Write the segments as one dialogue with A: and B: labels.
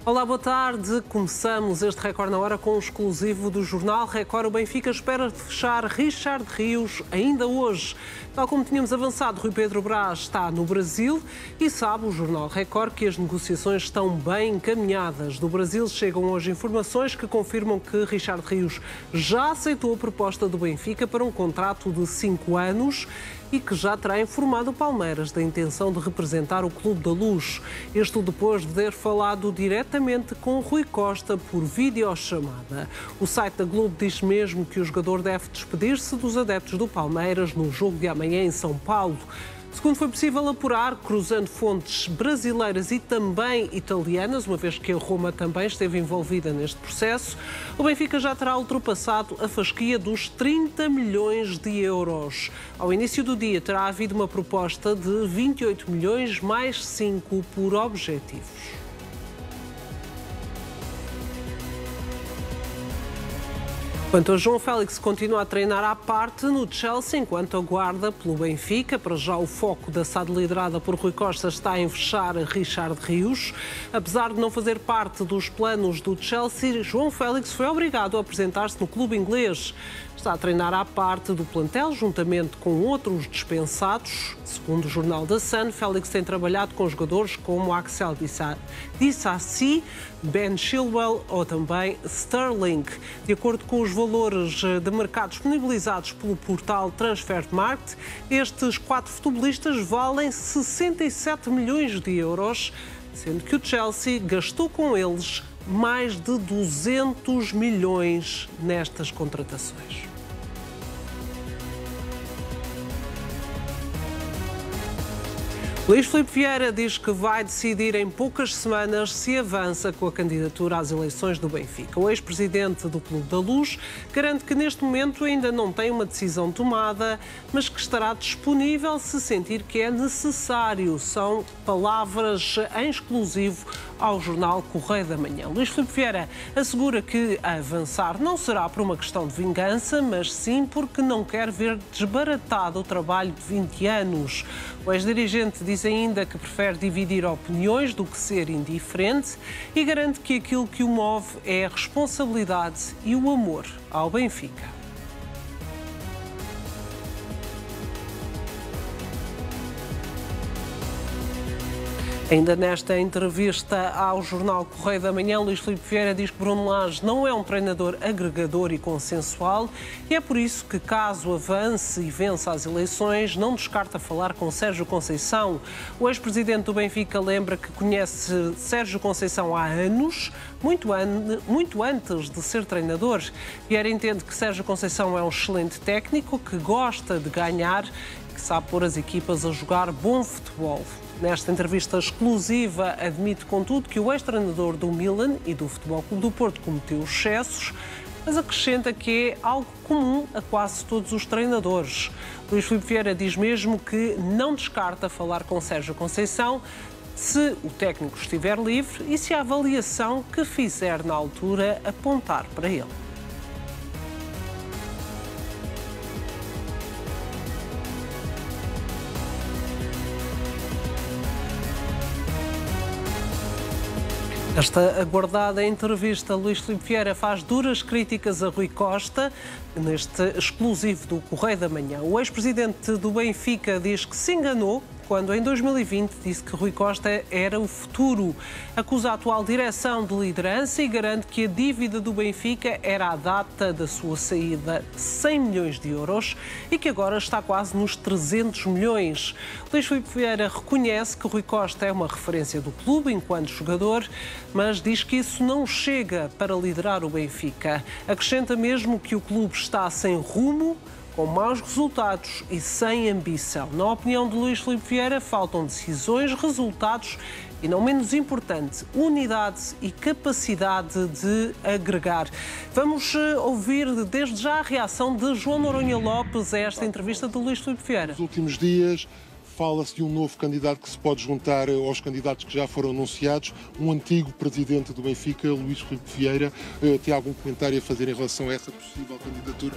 A: Olá, boa tarde. Começamos este Record na Hora com um exclusivo do Jornal Record. O Benfica espera fechar Richard Rios ainda hoje. Tal como tínhamos avançado, Rui Pedro Brás está no Brasil e sabe o Jornal Record que as negociações estão bem encaminhadas. Do Brasil chegam hoje informações que confirmam que Richard Rios já aceitou a proposta do Benfica para um contrato de 5 anos e que já terá informado o Palmeiras da intenção de representar o Clube da Luz. Isto depois de ter falado diretamente com Rui Costa por videochamada. O site da Globo diz mesmo que o jogador deve despedir-se dos adeptos do Palmeiras no jogo de amanhã em São Paulo. Segundo foi possível apurar, cruzando fontes brasileiras e também italianas, uma vez que a Roma também esteve envolvida neste processo, o Benfica já terá ultrapassado a fasquia dos 30 milhões de euros. Ao início do dia terá havido uma proposta de 28 milhões mais 5 por objetivos. Quanto a João Félix, continua a treinar à parte no Chelsea, enquanto aguarda pelo Benfica. Para já o foco da SAD liderada por Rui Costa está em fechar Richard Rios. Apesar de não fazer parte dos planos do Chelsea, João Félix foi obrigado a apresentar-se no clube inglês. Está a treinar à parte do plantel, juntamente com outros dispensados. Segundo o jornal da Sun, Félix tem trabalhado com jogadores como Axel Disasi, Ben Chilwell ou também Sterling. De acordo com os valores de mercado disponibilizados pelo portal Transfermarkt, estes 4 futebolistas valem 67 milhões de euros, sendo que o Chelsea gastou com eles mais de 200 milhões nestas contratações. Luís Filipe Vieira diz que vai decidir em poucas semanas se avança com a candidatura às eleições do Benfica. O ex-presidente do Clube da Luz garante que neste momento ainda não tem uma decisão tomada, mas que estará disponível se sentir que é necessário. São palavras em exclusivo ao jornal Correio da Manhã. Luís Filipe Vieira assegura que avançar não será por uma questão de vingança, mas sim porque não quer ver desbaratado o trabalho de 20 anos. O ex-dirigente diz ainda que prefere dividir opiniões do que ser indiferente e garante que aquilo que o move é a responsabilidade e o amor ao Benfica. Ainda nesta entrevista ao jornal Correio da Manhã, Luís Filipe Vieira diz que Bruno Lage não é um treinador agregador e consensual e é por isso que, caso avance e vença as eleições, não descarta falar com Sérgio Conceição. O ex-presidente do Benfica lembra que conhece Sérgio Conceição há anos, muito antes de ser treinador. Vieira entende que Sérgio Conceição é um excelente técnico, que gosta de ganhar e que sabe pôr as equipas a jogar bom futebol. Nesta entrevista exclusiva, admite, contudo, que o ex-treinador do Milan e do Futebol Clube do Porto cometeu excessos, mas acrescenta que é algo comum a quase todos os treinadores. Luís Filipe Vieira diz mesmo que não descarta falar com Sérgio Conceição se o técnico estiver livre e se a avaliação que fizer na altura apontar para ele. Esta aguardada entrevista, Luís Filipe Vieira faz duras críticas a Rui Costa, neste exclusivo do Correio da Manhã. O ex-presidente do Benfica diz que se enganou quando, em 2020, disse que Rui Costa era o futuro. Acusa a atual direção de liderança e garante que a dívida do Benfica era à data da sua saída 100 milhões de euros e que agora está quase nos 300 milhões. Luís Filipe Vieira reconhece que Rui Costa é uma referência do clube enquanto jogador, mas diz que isso não chega para liderar o Benfica. Acrescenta mesmo que o clube está sem rumo, com maus resultados e sem ambição. Na opinião de Luís Filipe Vieira, faltam decisões, resultados e, não menos importante, unidade e capacidade de agregar. Vamos ouvir desde já a reação de João Noronha Lopes a esta entrevista de Luís Filipe Vieira.
B: Nos últimos dias fala-se de um novo candidato que se pode juntar aos candidatos que já foram anunciados, um antigo presidente do Benfica, Luís Filipe Vieira. Tem algum comentário a fazer em relação a essa possível candidatura?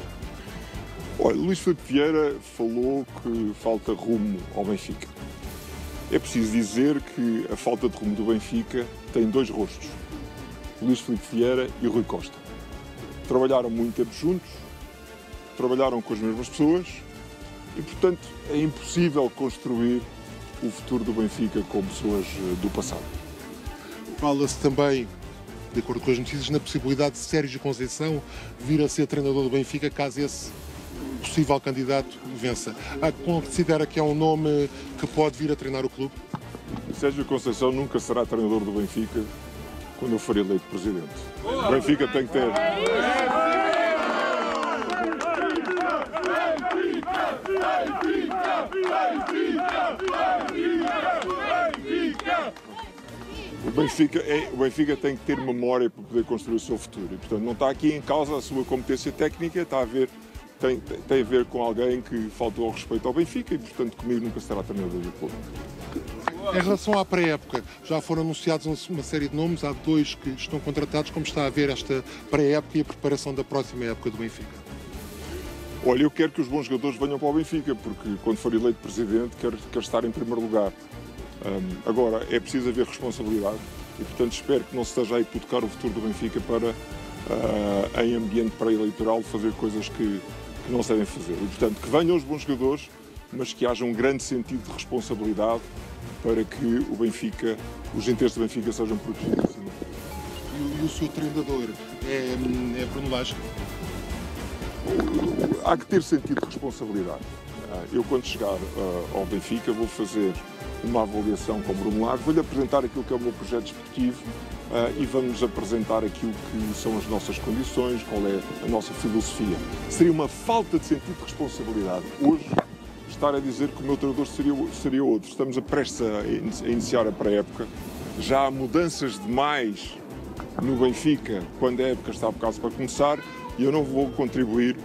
C: Olha, Luís Filipe Vieira falou que falta rumo ao Benfica. É preciso dizer que a falta de rumo do Benfica tem dois rostos. Luís Filipe Vieira e Rui Costa. Trabalharam muito tempo juntos, trabalharam com as mesmas pessoas e, portanto, é impossível construir o futuro do Benfica com pessoas do passado.
B: Fala-se também, de acordo com as notícias, na possibilidade de Sérgio Conceição vir a ser treinador do Benfica caso esse possível candidato vença. Considera que é um nome que pode vir a treinar o clube?
C: Sérgio Conceição nunca será treinador do Benfica quando eu for eleito presidente. O Benfica tem que ter... O Benfica tem que ter memória para poder construir o seu futuro. E, portanto, não está aqui em causa a sua competência técnica, tem a ver com alguém que faltou ao respeito ao Benfica e, portanto, comigo nunca será treinador do clube.
B: Em relação à pré-época, já foram anunciados uma série de nomes, há 2 que estão contratados. Como está a ver esta pré-época e a preparação da próxima época do Benfica?
C: Olha, eu quero que os bons jogadores venham para o Benfica, porque quando for eleito presidente quero estar em primeiro lugar. Agora, é preciso haver responsabilidade e, portanto, espero que não se esteja a hipotecar o futuro do Benfica para, em ambiente pré-eleitoral, fazer coisas que não se devem fazer. E, portanto, que venham os bons jogadores, mas que haja um grande sentido de responsabilidade para que o Benfica, os interesses do Benfica sejam protegidos.
B: E o seu treinador é Bruno Lage?
C: Há que ter sentido de responsabilidade. Eu, quando chegar ao Benfica, vou fazer uma avaliação com o Bruno Lage, vou-lhe apresentar aquilo que é o meu projeto esportivo e vamos apresentar aquilo que são as nossas condições, qual é a nossa filosofia. Seria uma falta de sentido de responsabilidade hoje estar a dizer que o meu treinador seria outro. Estamos prestes a iniciar a pré-época. Já há mudanças demais no Benfica quando a época está por causa para começar e eu não vou contribuir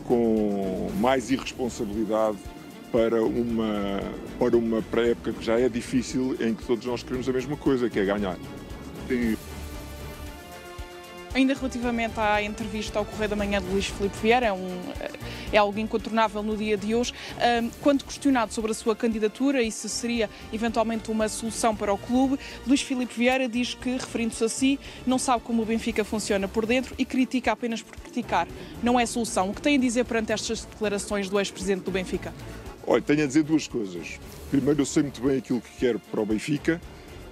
C: com mais irresponsabilidade para uma pré-época que já é difícil, em que todos nós queremos a mesma coisa, que é ganhar.
D: Ainda relativamente à entrevista ao Correio da Manhã de Luís Filipe Vieira, é algo incontornável no dia de hoje. Quando questionado sobre a sua candidatura e se seria eventualmente uma solução para o clube, Luís Filipe Vieira diz que, referindo-se a si, não sabe como o Benfica funciona por dentro e critica apenas por criticar. Não é solução. O que tem a dizer perante estas declarações do ex-presidente do Benfica?
C: Olha, tenho a dizer 2 coisas. Primeiro, eu sei muito bem aquilo que quero para o Benfica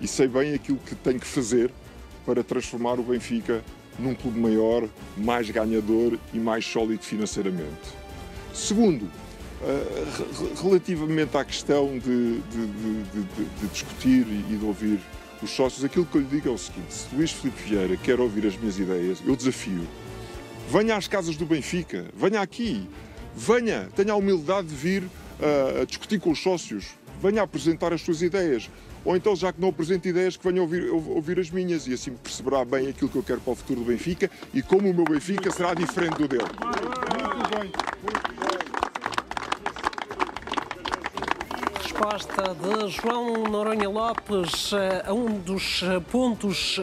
C: e sei bem aquilo que tenho que fazer para transformar o Benfica num clube maior, mais ganhador e mais sólido financeiramente. Segundo, relativamente à questão de discutir e de ouvir os sócios, aquilo que eu lhe digo é o seguinte: se Luís Filipe Vieira quer ouvir as minhas ideias, eu desafio. Venha às casas do Benfica, venha aqui, venha, tenha a humildade de vir a discutir com os sócios, venha a apresentar as suas ideias. Ou então, já que não apresento ideias, que venha ouvir as minhas e assim perceberá bem aquilo que eu quero para o futuro do Benfica e como o meu Benfica será diferente do dele.
B: Muito bem.
A: Resposta de João Noronha Lopes a um dos pontos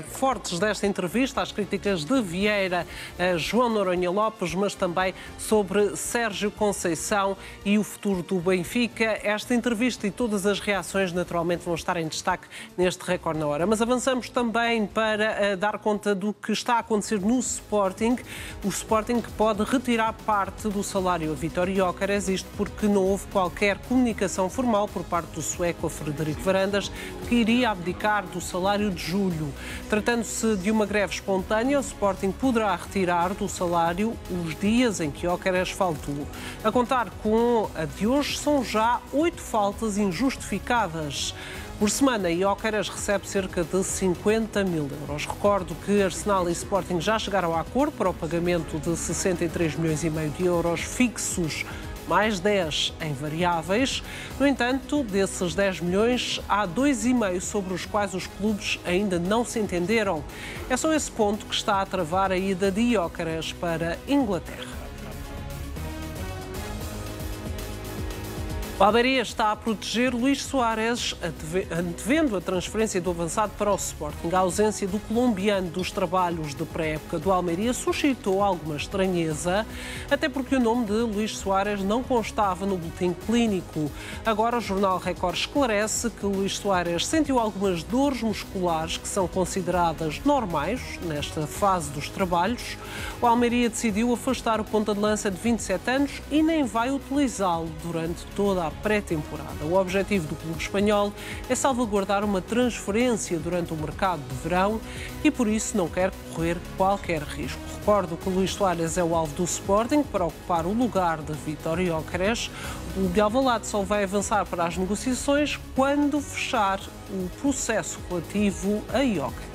A: fortes desta entrevista, às críticas de Vieira a João Noronha Lopes, mas também sobre Sérgio Conceição e o futuro do Benfica. Esta entrevista e todas as reações naturalmente vão estar em destaque neste Record na Hora. Mas avançamos também para dar conta do que está a acontecer no Sporting. O Sporting pode retirar parte do salário a Vítor Gyökeres, isto porque não houve qualquer comunicação formal por parte do sueco Frederico Varandas, que iria abdicar do salário de julho. Tratando-se de uma greve espontânea, o Sporting poderá retirar do salário os dias em que Gyökeres faltou. A contar com a de hoje, são já 8 faltas injustificadas. Por semana, Gyökeres recebe cerca de 50 mil euros. Recordo que Arsenal e Sporting já chegaram a acordo para o pagamento de 63 milhões e meio de euros fixos, mais 10 em variáveis. No entanto, desses 10 milhões, há 2,5 sobre os quais os clubes ainda não se entenderam. É só esse ponto que está a travar a ida de Gyökeres para a Inglaterra. O Almeria está a proteger Luís Soares, antevendo a transferência do avançado para o Sporting. A ausência do colombiano dos trabalhos de pré-época do Almeria suscitou alguma estranheza, até porque o nome de Luís Soares não constava no boletim clínico. Agora o jornal Record esclarece que Luís Soares sentiu algumas dores musculares que são consideradas normais nesta fase dos trabalhos. O Almeria decidiu afastar o ponta de lança de 27 anos e nem vai utilizá-lo durante toda a pré-temporada. O objetivo do clube espanhol é salvaguardar uma transferência durante o mercado de verão e por isso não quer correr qualquer risco. Recordo que Luís Soares é o alvo do Sporting para ocupar o lugar de Vítor Gyökeres. O clube de Alvalade só vai avançar para as negociações quando fechar o processo relativo a Gyökeres.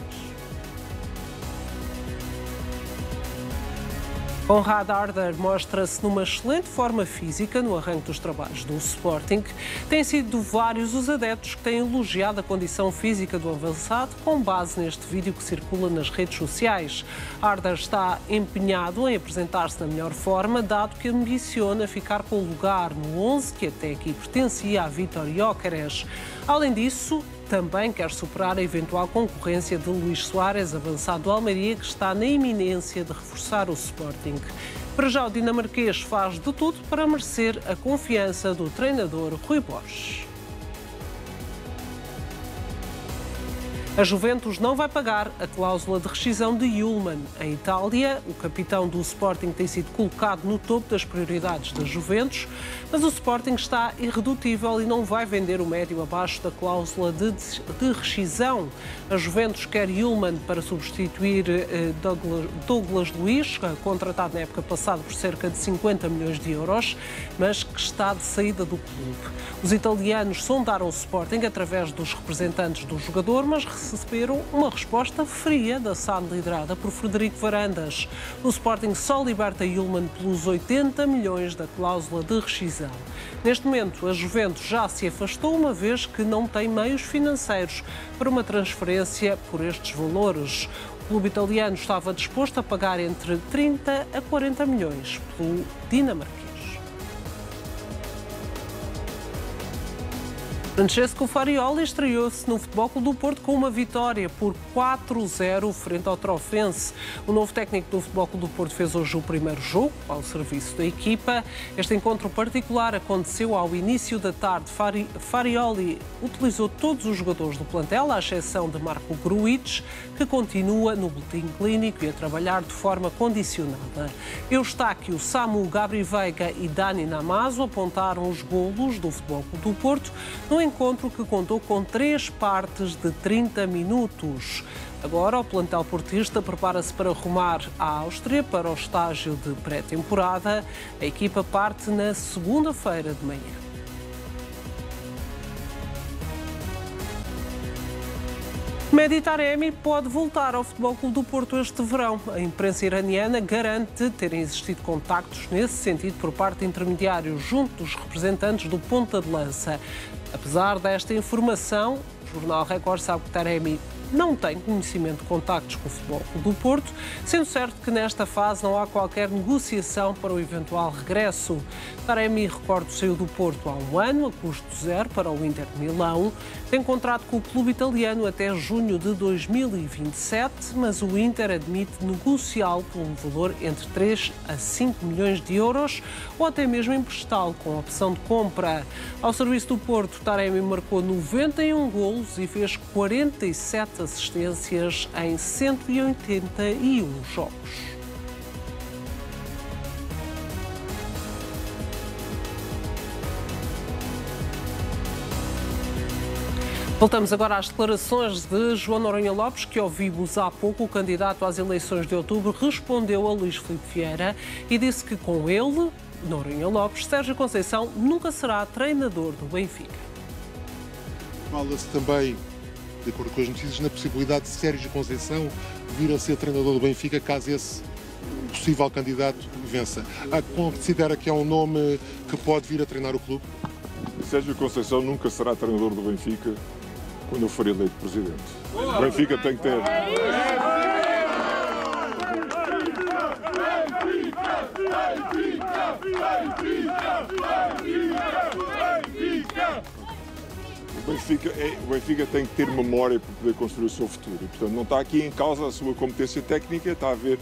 A: Conrad Arder mostra-se numa excelente forma física no arranque dos trabalhos do Sporting. Têm sido vários os adeptos que têm elogiado a condição física do avançado com base neste vídeo que circula nas redes sociais. Arder está empenhado em apresentar-se na melhor forma, dado que ambiciona ficar com o lugar no 11 que até aqui pertencia a Vítor Gyökeres. Além disso, também quer superar a eventual concorrência de Luís Soares, avançado do Almeria, que está na iminência de reforçar o Sporting. Para já, o dinamarquês faz de tudo para merecer a confiança do treinador Rui Borges. A Juventus não vai pagar a cláusula de rescisão de Yulman. Em Itália, o capitão do Sporting tem sido colocado no topo das prioridades da Juventus, mas o Sporting está irredutível e não vai vender o médio abaixo da cláusula de rescisão. A Juventus quer Yulman para substituir Douglas Luiz, contratado na época passada por cerca de 50 milhões de euros, mas que está de saída do clube. Os italianos sondaram o Sporting através dos representantes do jogador, mas receberam uma resposta fria da SAD liderada por Frederico Varandas. O Sporting só liberta Yulman pelos 80 milhões da cláusula de rescisão. Neste momento, a Juventus já se afastou, uma vez que não tem meios financeiros para uma transferência por estes valores. O clube italiano estava disposto a pagar entre 30 a 40 milhões pelo dinamarquês. Francesco Farioli estreou-se no Futebol Clube do Porto com uma vitória por 4-0 frente ao Trofense. O novo técnico do Futebol Clube do Porto fez hoje o primeiro jogo ao serviço da equipa. Este encontro particular aconteceu ao início da tarde. Farioli utilizou todos os jogadores do plantel, à exceção de Marco Gruitch, que continua no boletim clínico e a trabalhar de forma condicionada. Eustáquio, Samu, Gabri Veiga e Dani Namazo apontaram os golos do Futebol Clube do Porto no encontro que contou com 3 partes de 30 minutos. Agora, o plantel portista prepara-se para rumar à Áustria para o estágio de pré-temporada. A equipa parte na segunda-feira de manhã. Mehdi Taremi pode voltar ao Futebol Clube do Porto este verão. A imprensa iraniana garante terem existido contactos nesse sentido por parte de intermediários junto dos representantes do ponta de lança. Apesar desta informação, o jornal Record sabe que Taremi não tem conhecimento de contactos com o Futebol Clube do Porto, sendo certo que nesta fase não há qualquer negociação para o eventual regresso. Taremi, recordo, saiu do Porto há um ano, a custo zero, para o Inter de Milão. Tem contrato com o clube italiano até junho de 2027, mas o Inter admite negociá-lo por um valor entre 3 a 5 milhões de euros ou até mesmo emprestá-lo com opção de compra. Ao serviço do Porto, Taremi marcou 91 golos e fez 47 assistências em 181 jogos. Voltamos agora às declarações de João Noronha Lopes, que ouvimos há pouco. O candidato às eleições de outubro respondeu a Luís Filipe Vieira e disse que com ele, Noronha Lopes, Sérgio Conceição nunca será treinador do Benfica.
B: Fala-se também, de acordo com as notícias, na possibilidade de Sérgio Conceição vir a ser treinador do Benfica caso esse possível candidato vença. Considera que é um nome que pode vir a treinar o clube?
C: Sérgio Conceição nunca será treinador do Benfica quando eu for eleito presidente. O Benfica tem que ter... O Benfica tem que ter memória para poder construir o seu futuro. E, portanto, não está aqui em causa a sua competência técnica, tem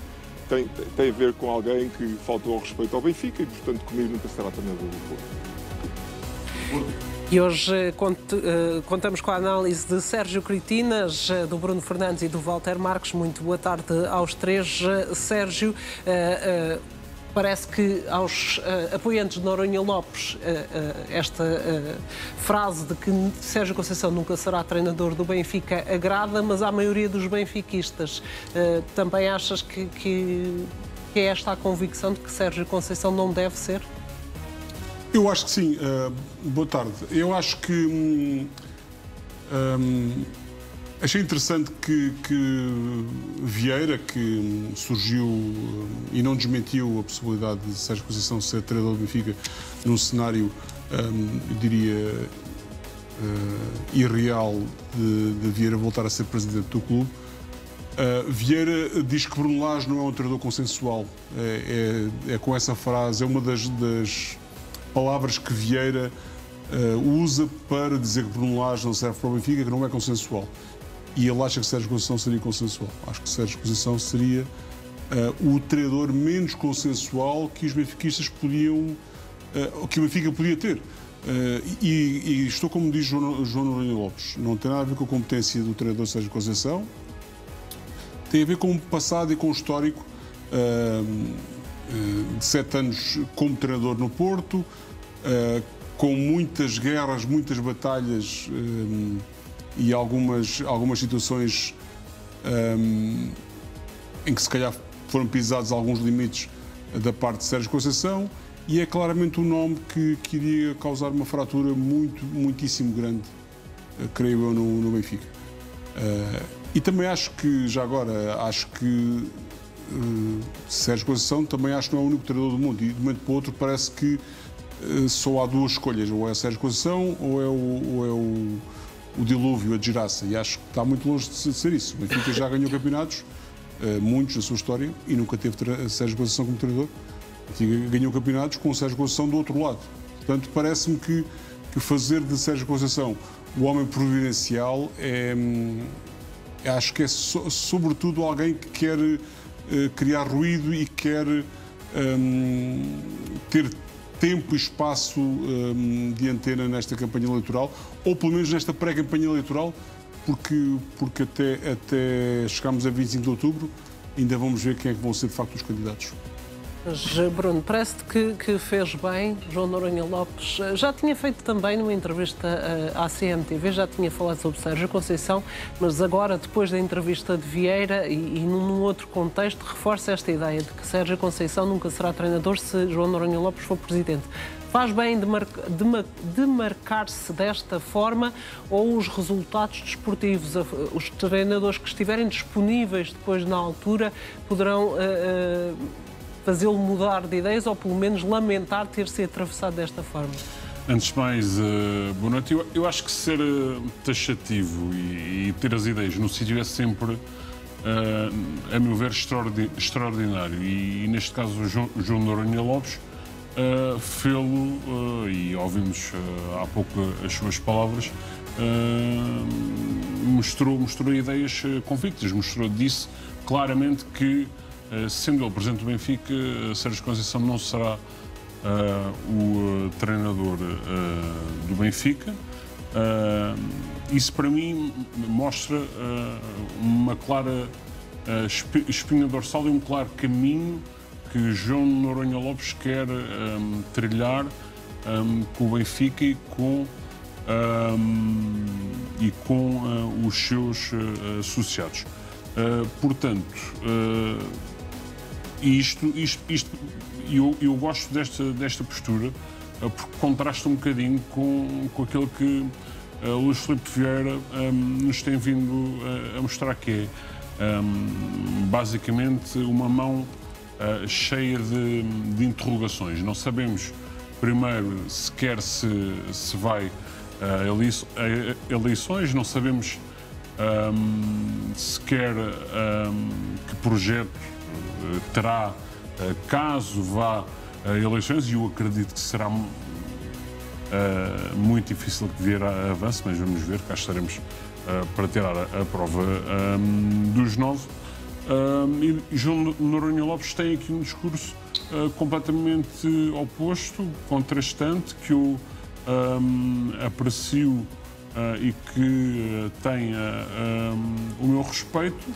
C: a ver com alguém que faltou ao respeito ao Benfica e, portanto, comigo nunca será treinador do Porto.
A: E hoje contamos com a análise de Sérgio Critinas, do Bruno Fernandes e do Walter Marques. Muito boa tarde aos três. Sérgio, parece que aos apoiantes de Noronha Lopes esta frase de que Sérgio Conceição nunca será treinador do Benfica agrada, mas à maioria dos benfiquistas. Também achas que é esta a convicção de que Sérgio Conceição não deve ser?
E: Eu acho que sim. Boa tarde. Eu acho que achei interessante que Vieira, que surgiu e não desmentiu a possibilidade de Sérgio Conceição ser treinador do Benfica num cenário, eu diria, irreal de Vieira voltar a ser presidente do clube. Vieira diz que Bruno Lage não é um treinador consensual. É com essa frase, é uma das palavras que Vieira usa para dizer que Bruno Lage não serve para o Benfica, que não é consensual. E ele acha que Sérgio Conceição seria consensual. Acho que Sérgio Conceição seria o treinador menos consensual que os benfiquistas podiam, que o Benfica podia ter. E estou como diz João Noronha Lopes, não tem nada a ver com a competência do treinador Sérgio Conceição, tem a ver com o passado e com o histórico de 7 anos como treinador no Porto, com muitas guerras, muitas batalhas e algumas situações em que se calhar foram pisados alguns limites da parte de Sérgio Conceição, e é claramente um nome que iria causar uma fratura muitíssimo grande, creio eu, no Benfica. E também acho que, já agora, Sérgio Conceição também acho que não é o único treinador do mundo, e de um momento para o outro parece que só há duas escolhas, ou é Sérgio Conceição ou é o dilúvio, a desgraça, e acho que está muito longe de ser isso. O Benfica já ganhou campeonatos, muitos na sua história, e nunca teve Sérgio Conceição como treinador. O Benfica ganhou campeonatos com o Sérgio Conceição do outro lado. Portanto, parece-me que fazer de Sérgio Conceição o homem providencial acho que é sobretudo alguém que quer criar ruído e quer ter tempo e espaço de antena nesta campanha eleitoral, ou pelo menos nesta pré-campanha eleitoral, porque até chegarmos a 25 de outubro ainda vamos ver quem é que vão ser de facto os candidatos.
A: Mas, Bruno, parece-te que fez bem, João Noronha Lopes. Já tinha feito também numa entrevista à CMTV, já tinha falado sobre Sérgio Conceição, mas agora, depois da entrevista de Vieira e num outro contexto, reforça esta ideia de que Sérgio Conceição nunca será treinador se João Noronha Lopes for presidente. Faz bem demarcar-se desta forma, ou os resultados desportivos, os treinadores que estiverem disponíveis depois na altura, poderão fazê-lo mudar de ideias ou pelo menos lamentar ter-se atravessado desta forma?
F: Antes de mais, boa noite. Eu acho que ser taxativo e ter as ideias no sítio é sempre, a meu ver, extraordinário. E neste caso o João Noronha Lopes fê-lo, e ouvimos há pouco as suas palavras, mostrou ideias convictas, disse claramente que, sendo ele presidente do Benfica, Sérgio Conceição não será o treinador do Benfica. Isso para mim mostra uma clara espinha dorsal e um claro caminho que João Noronha Lopes quer trilhar com o Benfica e com os seus associados. Portanto, eu gosto desta postura, porque contrasta um bocadinho com aquilo que Luís Filipe Vieira nos tem vindo a mostrar, que é basicamente uma mão cheia de interrogações. Não sabemos, primeiro, sequer se vai a eleições, não sabemos sequer que projeto terá caso vá a eleições, e eu acredito que será muito difícil que Vieira avance, mas vamos ver, cá estaremos para tirar a prova dos 9. E João Noronha Lopes tem aqui um discurso completamente oposto, contrastante, que eu aprecio e que tem o meu respeito,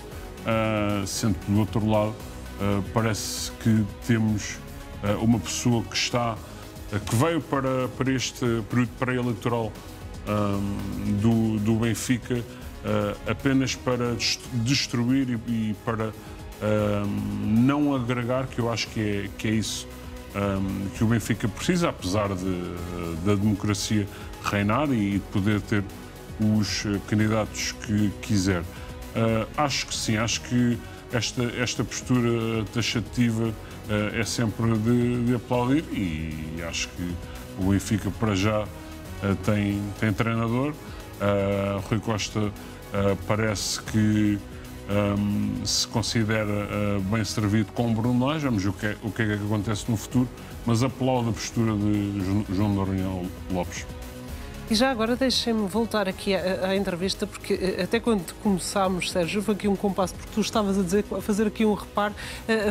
F: sendo que do outro lado parece que temos uma pessoa que veio para este período pré-eleitoral do Benfica apenas para destruir e para não agregar, que eu acho que é isso que o Benfica precisa, apesar da democracia reinar e de poder ter os candidatos que quiser. Acho que sim, acho que esta postura taxativa é sempre de aplaudir e acho que o Benfica para já tem treinador. Rui Costa parece que se considera bem servido com o Bruno Lage. Vamos ver o que é que acontece no futuro, mas aplaudo a postura de João Noronha Lopes.
A: E já agora deixem-me voltar aqui à entrevista, porque até quando começámos, Sérgio, houve aqui um compasso, porque tu estavas a fazer aqui um reparo.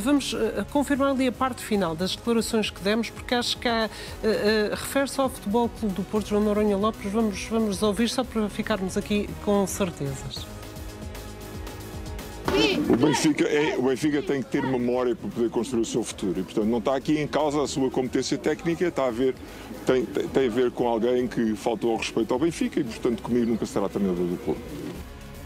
A: Vamos confirmar ali a parte final das declarações que demos, porque acho que refere-se ao Futebol Clube do Porto, João Noronha Lopes. Vamos ouvir só para ficarmos aqui com certezas.
C: O Benfica tem que ter memória para poder construir o seu futuro e, portanto, não está aqui em causa a sua competência técnica, tem a ver com alguém que faltou ao respeito ao Benfica e, portanto, comigo nunca será treinador do Porto.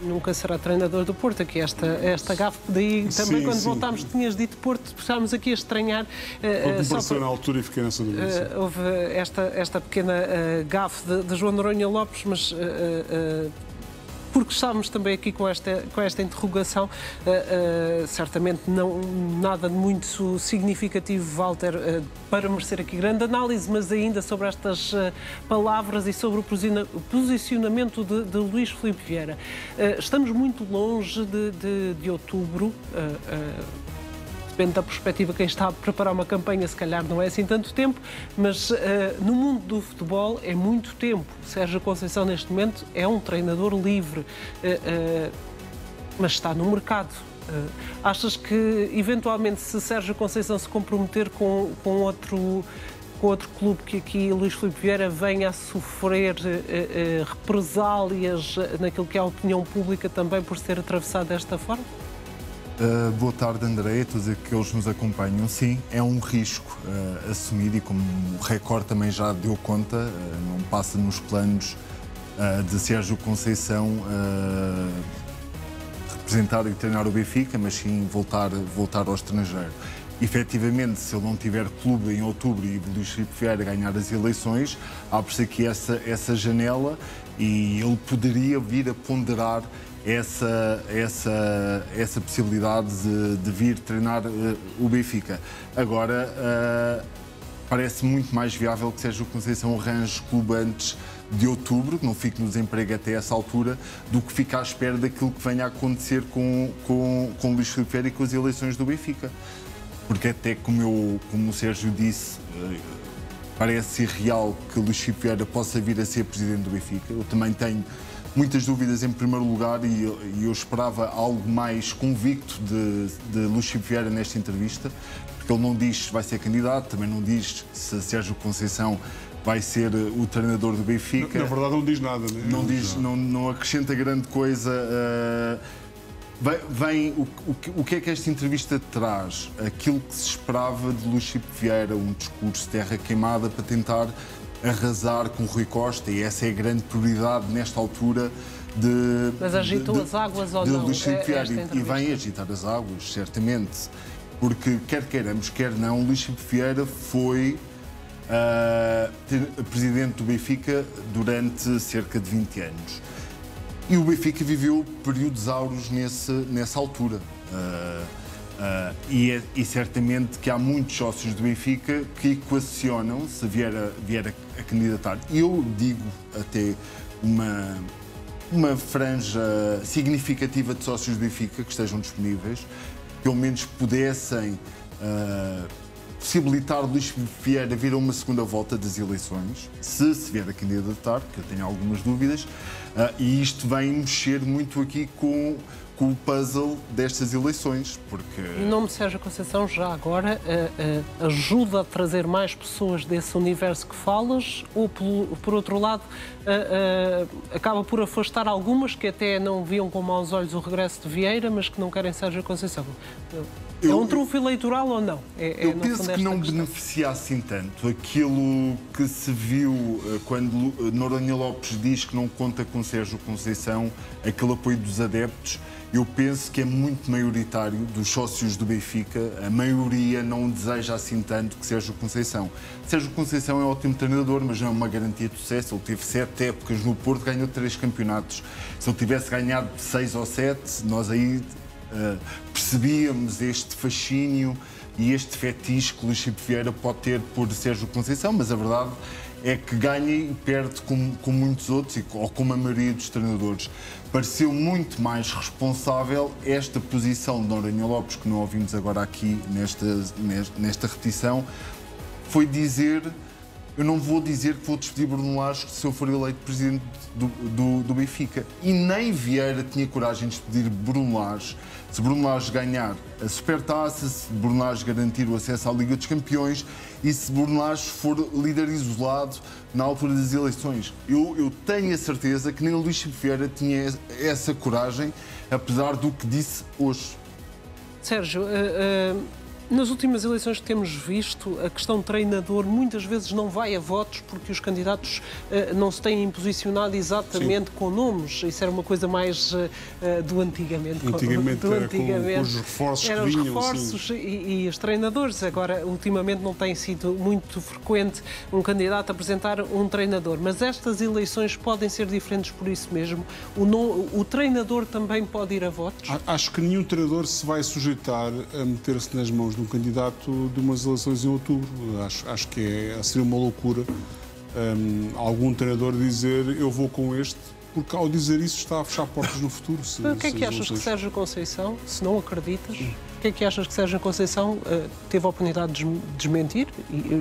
A: Nunca será treinador do Porto, aqui esta gafe, daí também quando voltámos tinhas dito Porto, estávamos aqui a estranhar.
E: Me pareceu na altura e fiquei nessa dúvida.
A: Houve esta pequena gafe de João Noronha Lopes, mas porque estávamos também aqui com esta interrogação, certamente nada de muito significativo, Walter, para merecer aqui grande análise, mas ainda sobre estas palavras e sobre o posicionamento de Luís Filipe Vieira. Estamos muito longe de outubro. Depende da perspectiva, quem está a preparar uma campanha se calhar não é assim tanto tempo, mas no mundo do futebol é muito tempo. Sérgio Conceição neste momento é um treinador livre, mas está no mercado. Achas que eventualmente se Sérgio Conceição se comprometer com outro clube, que aqui Luís Filipe Vieira venha a sofrer represálias naquilo que é a opinião pública também por ser atravessado desta forma?
G: Boa tarde, André, a todos aqueles que nos acompanham. Sim, é um risco assumido e como o Record também já deu conta, não passa nos planos de Sérgio Conceição representar e treinar o Benfica, mas sim voltar ao estrangeiro. Efetivamente, se ele não tiver clube em outubro e Luís Filipe Vieira ganhar as eleições, abre-se aqui essa janela e ele poderia vir a ponderar essa possibilidade de vir treinar o Benfica. Agora, parece muito mais viável que Sérgio Conceição arranje clube antes de outubro, que não fique no desemprego até essa altura, do que ficar à espera daquilo que venha a acontecer com Luís Filipe Vieira e com as eleições do Benfica. Porque até como o Sérgio disse, parece irreal que Luís Filipe Vieira possa vir a ser presidente do Benfica. Eu também tenho muitas dúvidas em primeiro lugar e eu esperava algo mais convicto de Luís Filipe Vieira nesta entrevista, porque ele não diz se vai ser candidato, também não diz se Sérgio Conceição vai ser o treinador do Benfica.
E: Na verdade não diz nada, né?
G: Não acrescenta grande coisa. O que é que esta entrevista traz? Aquilo que se esperava de Luís Filipe Vieira, um discurso de terra queimada para tentar arrasar com Rui Costa, e essa é a grande prioridade nesta altura de...
A: Mas agitou as águas ou não?
G: Luís Filipe Vieira, e vem agitar as águas, certamente, porque quer queiramos, quer não, Luís Filipe Vieira foi presidente do Benfica durante cerca de 20 anos. E o Benfica viveu períodos áureos nessa altura. E certamente que há muitos sócios do Benfica que equacionam se vier a candidatar. Eu digo até uma franja significativa de sócios do Benfica que estejam disponíveis, pelo menos pudessem possibilitar Luís Filipe Vieira vir a uma segunda volta das eleições, se vier a candidatar, que eu tenho algumas dúvidas, e isto vem mexer muito aqui com o puzzle destas eleições, porque...
A: O nome de Sérgio Conceição, já agora, ajuda a trazer mais pessoas desse universo que falas, ou, por outro lado, acaba por afastar algumas que até não viam com maus olhos o regresso de Vieira, mas que não querem Sérgio Conceição? É um trunfo eleitoral ou não?
G: Eu penso que não beneficia assim tanto. Aquilo que se viu quando Noronha Lopes diz que não conta com Sérgio Conceição, aquele apoio dos adeptos, eu penso que é muito maioritário dos sócios do Benfica. A maioria não deseja assim tanto que Sérgio Conceição. Sérgio Conceição é um ótimo treinador, mas não é uma garantia de sucesso. Ele teve 7 épocas no Porto, ganhou 3 campeonatos. Se ele tivesse ganhado 6 ou 7, nós aí percebíamos este fascínio e este fetiche que Luís Filipe Vieira pode ter por Sérgio Conceição, mas a verdade é que ganha e perde com muitos outros, ou como a maioria dos treinadores. Pareceu muito mais responsável esta posição de Noronha Lopes, que não ouvimos agora aqui nesta repetição, foi dizer: eu não vou dizer que vou despedir Bruno Lage se eu for eleito presidente do Benfica. E nem Vieira tinha coragem de despedir Bruno Lage se Bruno Lage ganhar a Supertaça, se Bruno Lage garantir o acesso à Liga dos Campeões e se Bruno Lage for líder isolado na altura das eleições. Eu tenho a certeza que nem Luís Filipe Vieira tinha essa coragem, apesar do que disse hoje.
A: Sérgio, nas últimas eleições que temos visto, a questão treinador muitas vezes não vai a votos porque os candidatos não se têm posicionado exatamente com nomes. Isso era uma coisa mais do antigamente.
E: Antigamente era com os reforços que vinham.
A: Eram os reforços e os treinadores. Agora, ultimamente, não tem sido muito frequente um candidato apresentar um treinador. Mas estas eleições podem ser diferentes por isso mesmo. O treinador também pode ir a votos?
E: Acho que nenhum treinador se vai sujeitar a meter-se nas mãos de um candidato de umas eleições em outubro. Acho que seria uma loucura algum treinador dizer eu vou com este, porque ao dizer isso está a fechar portas no futuro.
A: O que é que achas que Sérgio Conceição, se não acreditas, o que é que achas que Sérgio Conceição teve a oportunidade de desmentir,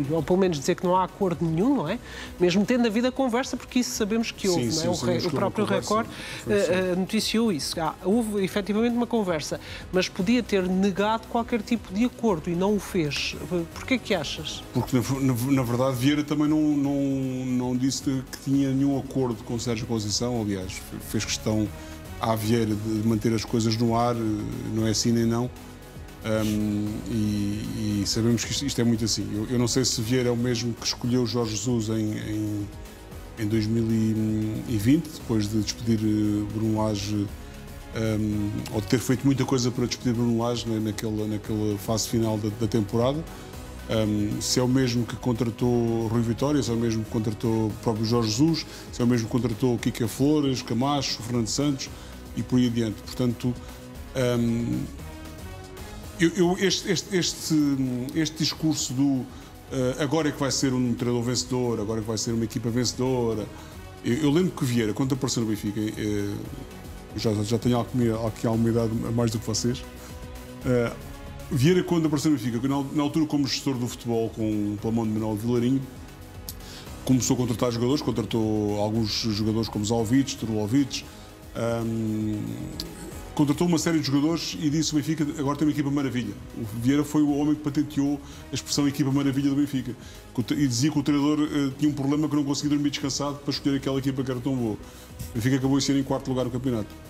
A: ou pelo menos dizer que não há acordo nenhum, não é? Mesmo tendo havido a conversa, porque isso sabemos que houve,
E: sim,
A: não é?
E: sim,
A: O próprio Record noticiou isso. Houve efetivamente uma conversa, mas podia ter negado qualquer tipo de acordo e não o fez. Porquê que achas?
E: Porque, na verdade, Vieira também não disse que tinha nenhum acordo com Sérgio Conceição. Aliás, fez questão à Vieira de manter as coisas no ar, não é assim nem não. E sabemos que isto é muito assim. Eu não sei se Vieira é o mesmo que escolheu Jorge Jesus em 2020, depois de despedir Bruno Lage, ou de ter feito muita coisa para despedir Bruno Lage naquela fase final da temporada. Se é o mesmo que contratou Rui Vitória, se é o mesmo que contratou o próprio Jorge Jesus, se é o mesmo que contratou Kika Flores, Camacho, Fernando Santos e por aí adiante. Portanto, este discurso do agora é que vai ser um treinador vencedor, agora é que vai ser uma equipa vencedora. Eu lembro que Vieira, quando apareceu no Benfica, eu já tenho aqui alguma idade a mais do que vocês. Vieira, quando apareceu no Benfica, na altura como gestor do futebol, pela mão de Manuel Vilarinho, começou a contratar jogadores, contratou alguns jogadores como Zalvic, Trulovic, contratou uma série de jogadores e disse: o Benfica agora tem uma equipa maravilha. O Vieira foi o homem que patenteou a expressão equipa maravilha do Benfica. E dizia que o treinador tinha um problema que não conseguia dormir descansado para escolher aquela equipa que era tão boa. O Benfica acabou a ser em 4º lugar no campeonato.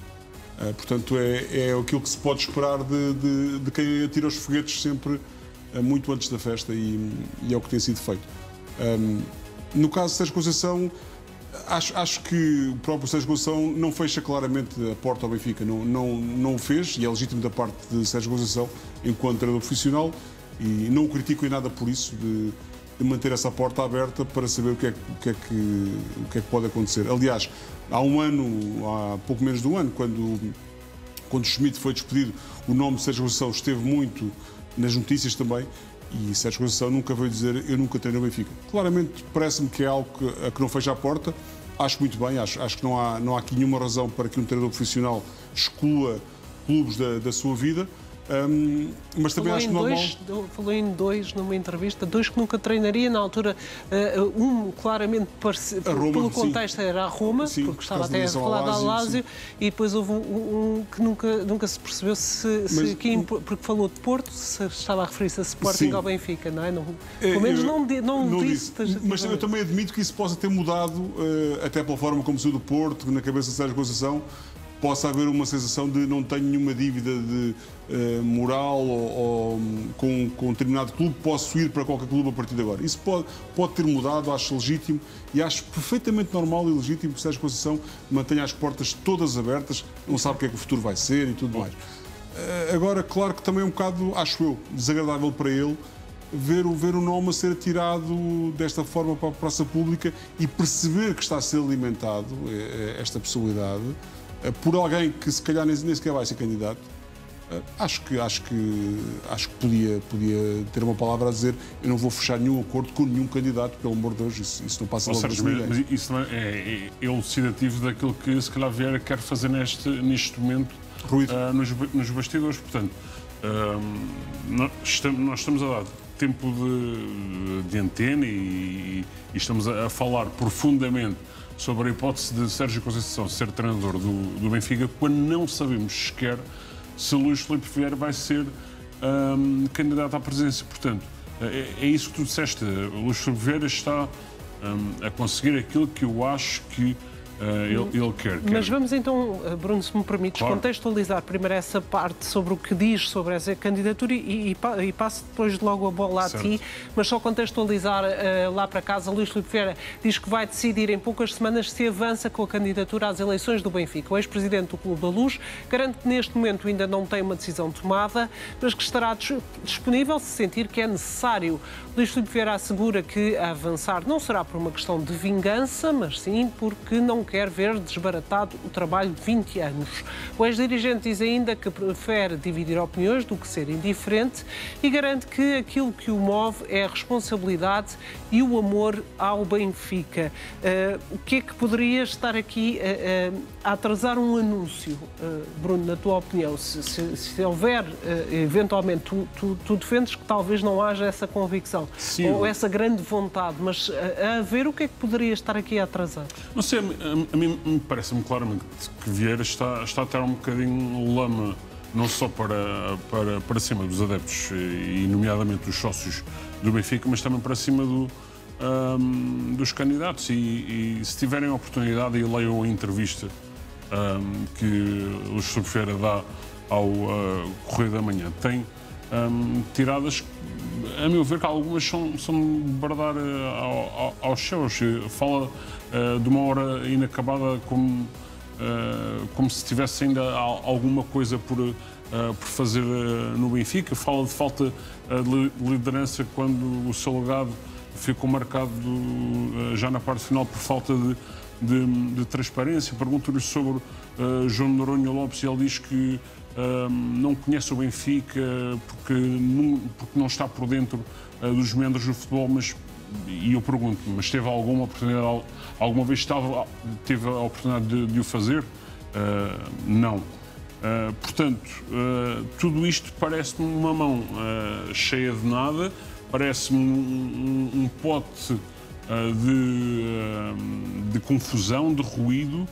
E: Portanto, é aquilo que se pode esperar de quem atira os foguetes sempre muito antes da festa e é o que tem sido feito. No caso de Sérgio Conceição, acho que o próprio Sérgio Conceição não fecha claramente a porta ao Benfica, não o fez, e é legítimo da parte de Sérgio Conceição enquanto treinador profissional, e não o critico em nada por isso, de manter essa porta aberta para saber o que é que pode acontecer. Aliás, há pouco menos de um ano, quando Schmidt foi despedido, o nome de Sérgio Conceição esteve muito nas notícias também, e Sérgio Conceição nunca veio dizer eu nunca treino no Benfica. Claramente parece-me que é algo que não fecha a porta. Acho muito bem, acho que não há aqui nenhuma razão para que um treinador profissional exclua clubes da sua vida. Mas também acho normal...
A: Falou em dois numa entrevista, dois que nunca treinaria. Na altura, um claramente pelo contexto era a Roma,
E: sim,
A: porque estava até a falar da Lazio, e depois houve um que nunca se percebeu porque falou de Porto, se estava a referir-se a Sporting ou Benfica, não é? Pelo menos não disse.
E: Mas eu também admito que isso possa ter mudado, até pela forma como saiu do Porto, na cabeça de Sérgio Conceição, possa haver uma sensação de não tenho nenhuma dívida de moral ou com um determinado clube, posso ir para qualquer clube a partir de agora. Isso pode ter mudado, acho legítimo e acho perfeitamente normal e legítimo que Sérgio Conceição mantenha as portas todas abertas, não sabe o que é que o futuro vai ser e tudo mais. Agora, claro que também é um bocado, acho eu, desagradável para ele ver o nome a ser tirado desta forma para a praça pública e perceber que está a ser alimentado esta possibilidade por alguém que se calhar nem sequer vai ser candidato. Acho que podia ter uma palavra a dizer: eu não vou fechar nenhum acordo com nenhum candidato, pelo amor de Deus, isso não passa logo de ninguém.
F: Mas isso não é elucidativo daquilo que se calhar Vieira quer fazer neste momento nos bastidores. Portanto, nós estamos a dar tempo de antena e estamos a falar profundamente sobre a hipótese de Sérgio Conceição ser treinador do Benfica, quando não sabemos sequer se Luís Filipe Vieira vai ser candidato à presidência. Portanto, é isso que tu disseste. Luís Filipe Vieira está a conseguir aquilo que eu acho que ele quer.
A: Mas vamos então, Bruno, se me permites, contextualizar primeiro essa parte sobre o que diz sobre essa candidatura e passo depois logo a bola a ti, mas só contextualizar lá para casa. Luís Filipe Vieira diz que vai decidir em poucas semanas se avança com a candidatura às eleições do Benfica. O ex-presidente do Clube da Luz garante que neste momento ainda não tem uma decisão tomada, mas que estará disponível se sentir que é necessário. Luís Filipe Vieira assegura que avançar não será por uma questão de vingança, mas sim porque não quer ver desbaratado o trabalho de 20 anos. O ex-dirigente diz ainda que prefere dividir opiniões do que ser indiferente e garante que aquilo que o move é a responsabilidade e o amor ao Benfica. O que é que poderia estar aqui a atrasar um anúncio, Bruno, na tua opinião? Se houver, eventualmente, tu defendes que talvez não haja essa convicção, sim, ou essa grande vontade, mas a ver o que é que poderia estar aqui a atrasar?
F: Não sei, a mim parece-me claramente que Vieira está a ter um bocadinho lama, não só para cima dos adeptos e nomeadamente dos sócios do Benfica, mas também para cima dos candidatos. E se tiverem a oportunidade e leiam a entrevista que o Luís Vieira dá ao Correio da Manhã, tem tiradas, a meu ver, que algumas são de bradar aos céus. Fala de uma hora inacabada como se tivesse ainda alguma coisa por fazer no Benfica. Fala de falta de liderança quando o seu legado ficou marcado já na parte final por falta de transparência. Pergunto-lhe sobre João Noronha Lopes e ele diz que não conhece o Benfica porque não está por dentro dos membros do futebol, e eu pergunto-me, mas teve alguma oportunidade, alguma vez teve a oportunidade de o fazer? Não. Portanto, tudo isto parece-me uma mão cheia de nada, parece-me um pote de confusão, de ruído.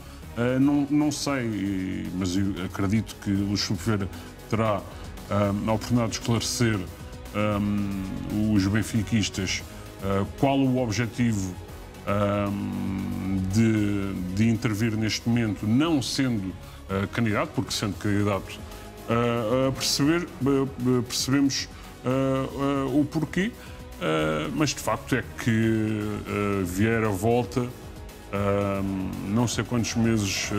F: Não sei, mas eu acredito que o Luís Filipe Vieira terá a oportunidade de esclarecer os benfiquistas qual o objetivo de intervir neste momento, não sendo candidato, porque sendo candidato percebemos o porquê, mas de facto é que Vieira volta não sei quantos meses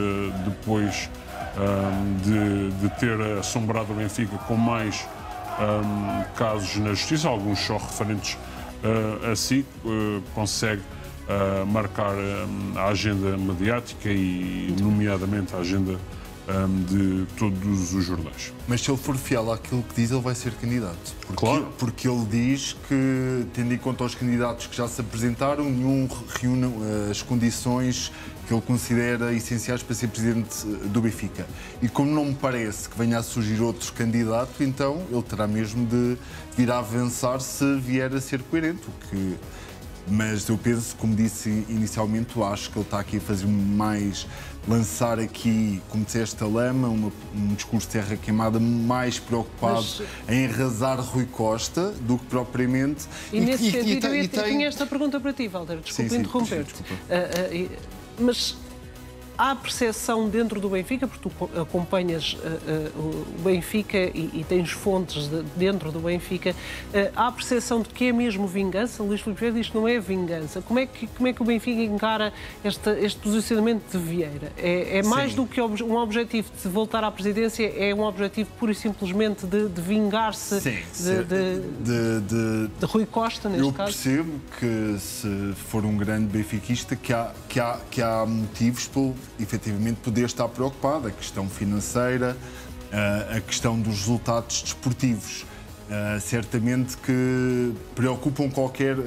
F: depois de ter assombrado o Benfica com mais casos na justiça, alguns só referentes a si, consegue marcar a agenda mediática e nomeadamente a agenda de todos os jornais.
G: Mas se ele for fiel àquilo que diz, ele vai ser candidato. Porque ele diz que, tendo em conta os candidatos que já se apresentaram, nenhum reúne as condições que ele considera essenciais para ser presidente do Benfica. E como não me parece que venha a surgir outro candidato, então ele terá mesmo de vir a avançar se vier a ser coerente. Mas eu penso, como disse inicialmente, eu acho que ele está aqui a fazer mais, lançar aqui, como disseste, a lama, um discurso de terra queimada, mais preocupado em arrasar Rui Costa do que propriamente...
A: E nesse sentido, eu tinha esta pergunta para ti, Walter, desculpa interromper-te. Mas há percepção dentro do Benfica, porque tu acompanhas o Benfica e tens fontes dentro do Benfica, há percepção de que é mesmo vingança? Luís Filipe Vieira diz que não é vingança. Como é que o Benfica encara este posicionamento de Vieira? É mais do que um objetivo de voltar à presidência, é um objetivo pura e simplesmente de vingar-se de Rui Costa, neste caso?
G: Eu percebo que, se for um grande benfiquista, que há motivos para efetivamente poder estar preocupado, a questão financeira, a questão dos resultados desportivos, certamente que preocupam qualquer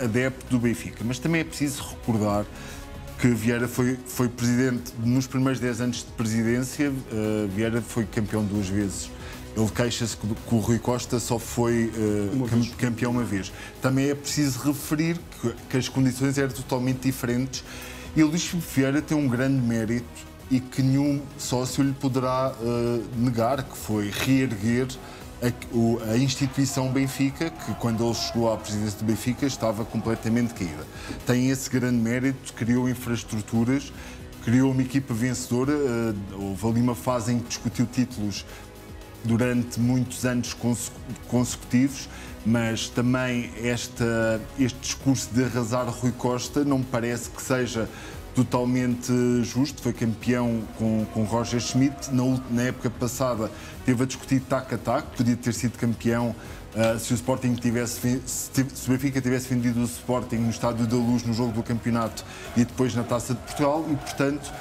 G: adepto do Benfica, mas também é preciso recordar que Vieira foi presidente nos primeiros 10 anos de presidência. Vieira foi campeão 2 vezes. Ele queixa-se que o Rui Costa só foi campeão uma vez. Também é preciso referir que as condições eram totalmente diferentes. E o Luís Filipe Vieira tem um grande mérito e que nenhum sócio lhe poderá negar, que foi reerguer a instituição Benfica, que quando ele chegou à presidência do Benfica estava completamente caída. Tem esse grande mérito, criou infraestruturas, criou uma equipa vencedora, houve ali uma fase em que discutiu títulos durante muitos anos consecutivos, mas também este discurso de arrasar Rui Costa não me parece que seja totalmente justo. Foi campeão com Roger Schmidt. Na época passada teve a discutir tac a tac, podia ter sido campeão se o Benfica tivesse vendido o Sporting no Estádio da Luz no jogo do campeonato e depois na Taça de Portugal, e portanto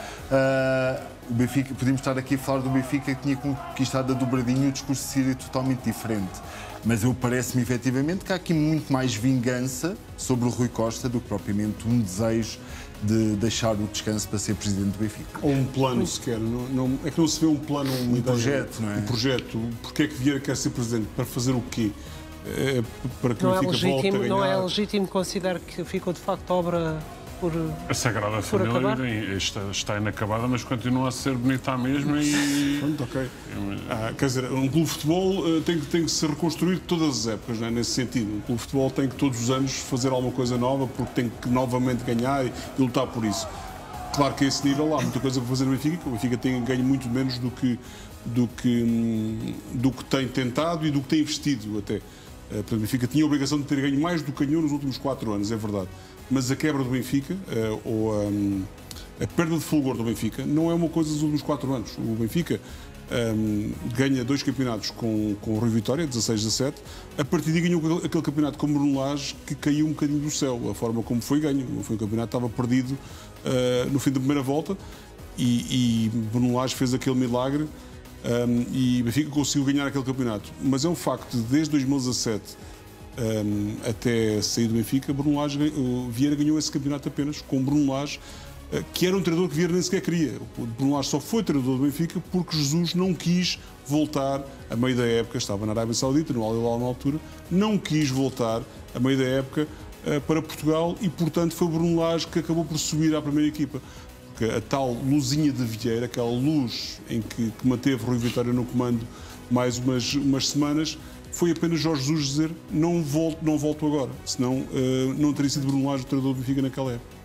G: o Benfica, podemos estar aqui a falar do Benfica que tinha conquistado a dobradinha e o discurso seria totalmente diferente. Mas parece-me efetivamente que há aqui muito mais vingança sobre o Rui Costa do que propriamente um desejo de deixar o descanso para ser presidente do Benfica.
E: Ou um plano sequer. É que não se vê um plano, um
G: projeto, não é?
E: Um projeto. Porquê é que Vieira quer ser presidente? Para fazer o quê? Para que o Benfica volte a ganhar?
A: Não é legítimo considerar que ficou de facto obra
F: a Sagrada Família está inacabada, mas continua a ser bonita à mesma e...
E: Pronto, ok. Quer dizer, um clube de futebol tem que se reconstruir todas as épocas, não é? Nesse sentido. Um clube de futebol tem que todos os anos fazer alguma coisa nova, porque tem que novamente ganhar e lutar por isso. Claro que a esse nível há muita coisa para fazer no Benfica, que o Benfica tem ganho muito menos do que tem tentado e do que tem investido até. Portanto, o Benfica tinha a obrigação de ter ganho mais do que ganhou nos últimos 4 anos, é verdade. Mas a quebra do Benfica, ou a perda de fulgor do Benfica, não é uma coisa dos últimos 4 anos. O Benfica ganha 2 campeonatos com o Rui Vitória, 16-17. A partir daí ganhou aquele campeonato com o Bruno Lage, que caiu um bocadinho do céu, a forma como foi ganho. Foi um campeonato que estava perdido no fim da primeira volta e Bruno Lage fez aquele milagre e o Benfica conseguiu ganhar aquele campeonato. Mas é um facto de, desde 2017 até sair do Benfica, Vieira ganhou esse campeonato apenas com Bruno Lage, que era um treinador que Vieira nem sequer queria. O Bruno Lage só foi treinador do Benfica porque Jesus não quis voltar a meio da época, estava na Arábia Saudita, no Al Hilal na altura, não quis voltar a meio da época para Portugal e, portanto, foi o Bruno Lage que acabou por subir à primeira equipa. Porque a tal luzinha de Vieira, aquela luz em que manteve Rui Vitória no comando mais umas semanas, foi apenas Jorge Jesus dizer não volto agora, senão não teria sido Bruno Lage o treinador do Benfica naquela época.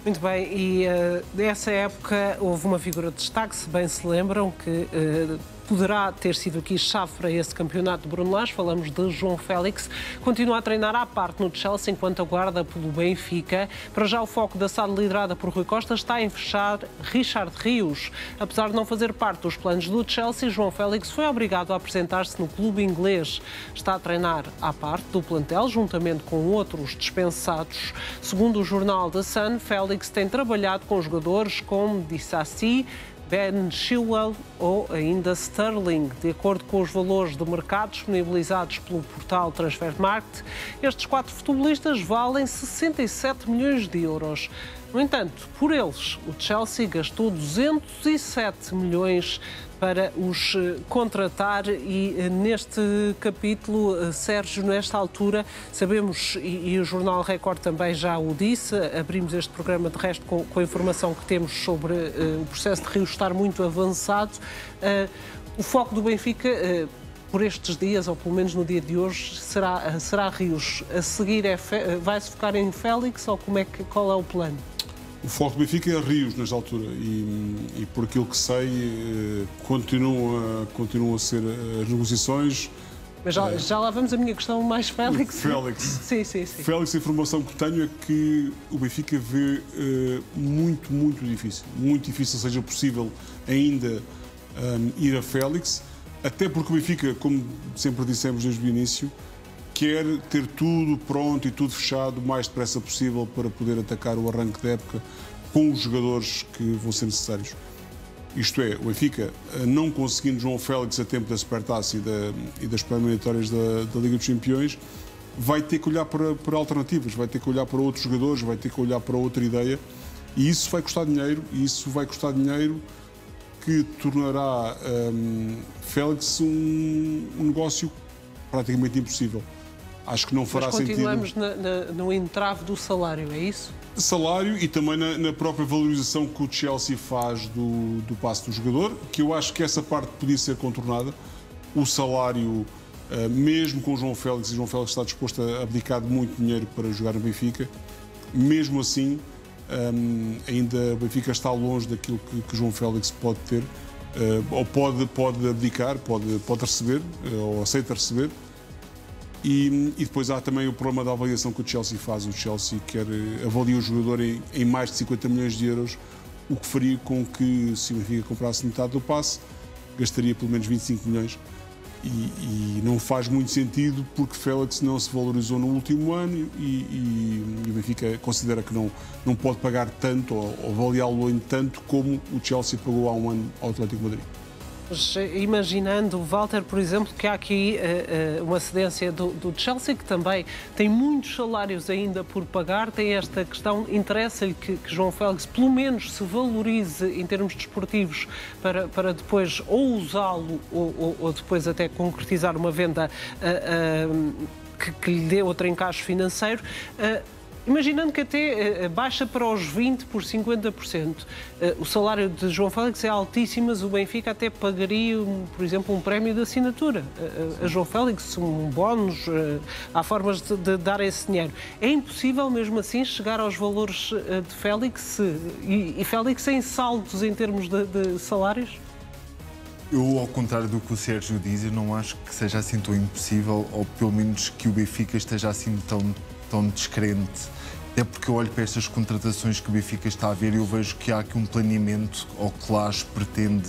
A: Muito bem, e nessa época houve uma figura de destaque, se bem se lembram, que poderá ter sido aqui chave para esse campeonato de Bruno Lage. Falamos de João Félix. Continua a treinar à parte no Chelsea enquanto aguarda pelo Benfica. Para já o foco da SAD liderada por Rui Costa está em fechar Richard Rios. Apesar de não fazer parte dos planos do Chelsea, João Félix foi obrigado a apresentar-se no clube inglês. Está a treinar à parte do plantel, juntamente com outros dispensados. Segundo o jornal The Sun, Félix tem trabalhado com jogadores como Dissassi, Ben Chilwell ou ainda Sterling. De acordo com os valores de mercado disponibilizados pelo portal Transfermarkt, estes 4 futebolistas valem 67 milhões de euros. No entanto, por eles, o Chelsea gastou 207 milhões para os contratar e neste capítulo, Sérgio, nesta altura, sabemos, e o Jornal Record também já o disse, abrimos este programa de resto com a informação que temos sobre o processo de Rios estar muito avançado. O foco do Benfica, por estes dias, ou pelo menos no dia de hoje, será Rios. A seguir vai-se focar em Félix ou qual é o plano?
E: O foco do Benfica é Rios, nesta altura, e por aquilo que sei, continuam a ser as negociações.
A: Mas já lá vamos a minha questão mais Félix.
E: Félix.
A: Sim.
E: Félix, a informação que tenho é que o Benfica vê muito difícil seja possível ainda ir a Félix, até porque o Benfica, como sempre dissemos desde o início, quer ter tudo pronto e tudo fechado o mais depressa possível para poder atacar o arranque da época com os jogadores que vão ser necessários. Isto é, o Benfica, não conseguindo João Félix a tempo da Supertaça e das pré-eliminatórias da Liga dos Campeões, vai ter que olhar para alternativas, vai ter que olhar para outros jogadores, vai ter que olhar para outra ideia, e isso vai custar dinheiro, que tornará Félix um negócio praticamente impossível. Acho que não fará sentido.
A: Mas continuamos no entrave do salário, é isso?
E: Salário e também na própria valorização que o Chelsea faz do passe do jogador, que eu acho que essa parte podia ser contornada. O salário, mesmo com o João Félix, e João Félix está disposto a abdicar de muito dinheiro para jogar no Benfica, mesmo assim, ainda o Benfica está longe daquilo que João Félix pode ter, ou pode abdicar, pode receber, ou aceita receber. E depois há também o problema da avaliação que o Chelsea faz. O Chelsea avalia o jogador em mais de 50 milhões de euros, o que faria com que, se o Benfica comprasse metade do passe, gastaria pelo menos 25 milhões. E não faz muito sentido, porque Félix não se valorizou no último ano e o Benfica considera que não pode pagar tanto ou avaliá-lo em tanto como o Chelsea pagou há um ano ao Atlético de Madrid.
A: Imaginando, Walter, por exemplo, que há aqui uma cedência do Chelsea, que também tem muitos salários ainda por pagar, tem esta questão, interessa-lhe que João Félix pelo menos se valorize em termos desportivos para depois ou usá-lo ou depois até concretizar uma venda que lhe dê outro encaixe financeiro. Imaginando que até baixa para os 20% por 50%. O salário de João Félix é altíssimo, mas o Benfica até pagaria, por exemplo, um prémio de assinatura a João Félix, um bónus. Há formas de dar esse dinheiro. É impossível, mesmo assim, chegar aos valores de Félix e Félix em saldos em termos de salários?
G: Eu, ao contrário do que o Sérgio diz, eu não acho que seja assim tão impossível, ou pelo menos que o Benfica esteja assim tão descrente. Até porque eu olho para estas contratações que o Benfica está a ver e eu vejo que há aqui um planeamento, ou que Lage pretende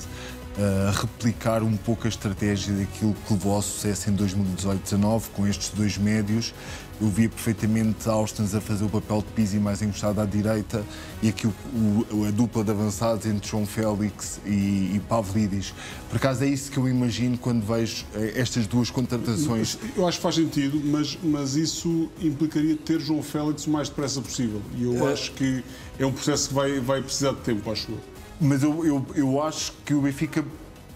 G: replicar um pouco a estratégia daquilo que levou ao sucesso em 2018-19, com estes dois médios. Eu via perfeitamente Austins a fazer o papel de Pizzi mais encostado à direita e aqui a dupla de avançados entre João Félix e Pavlidis. Por acaso é isso que eu imagino quando vejo estas duas contratações.
E: Eu acho que faz sentido, mas isso implicaria ter João Félix o mais depressa possível. E eu acho que é um processo que vai precisar de tempo, acho eu.
G: Mas eu acho que o Benfica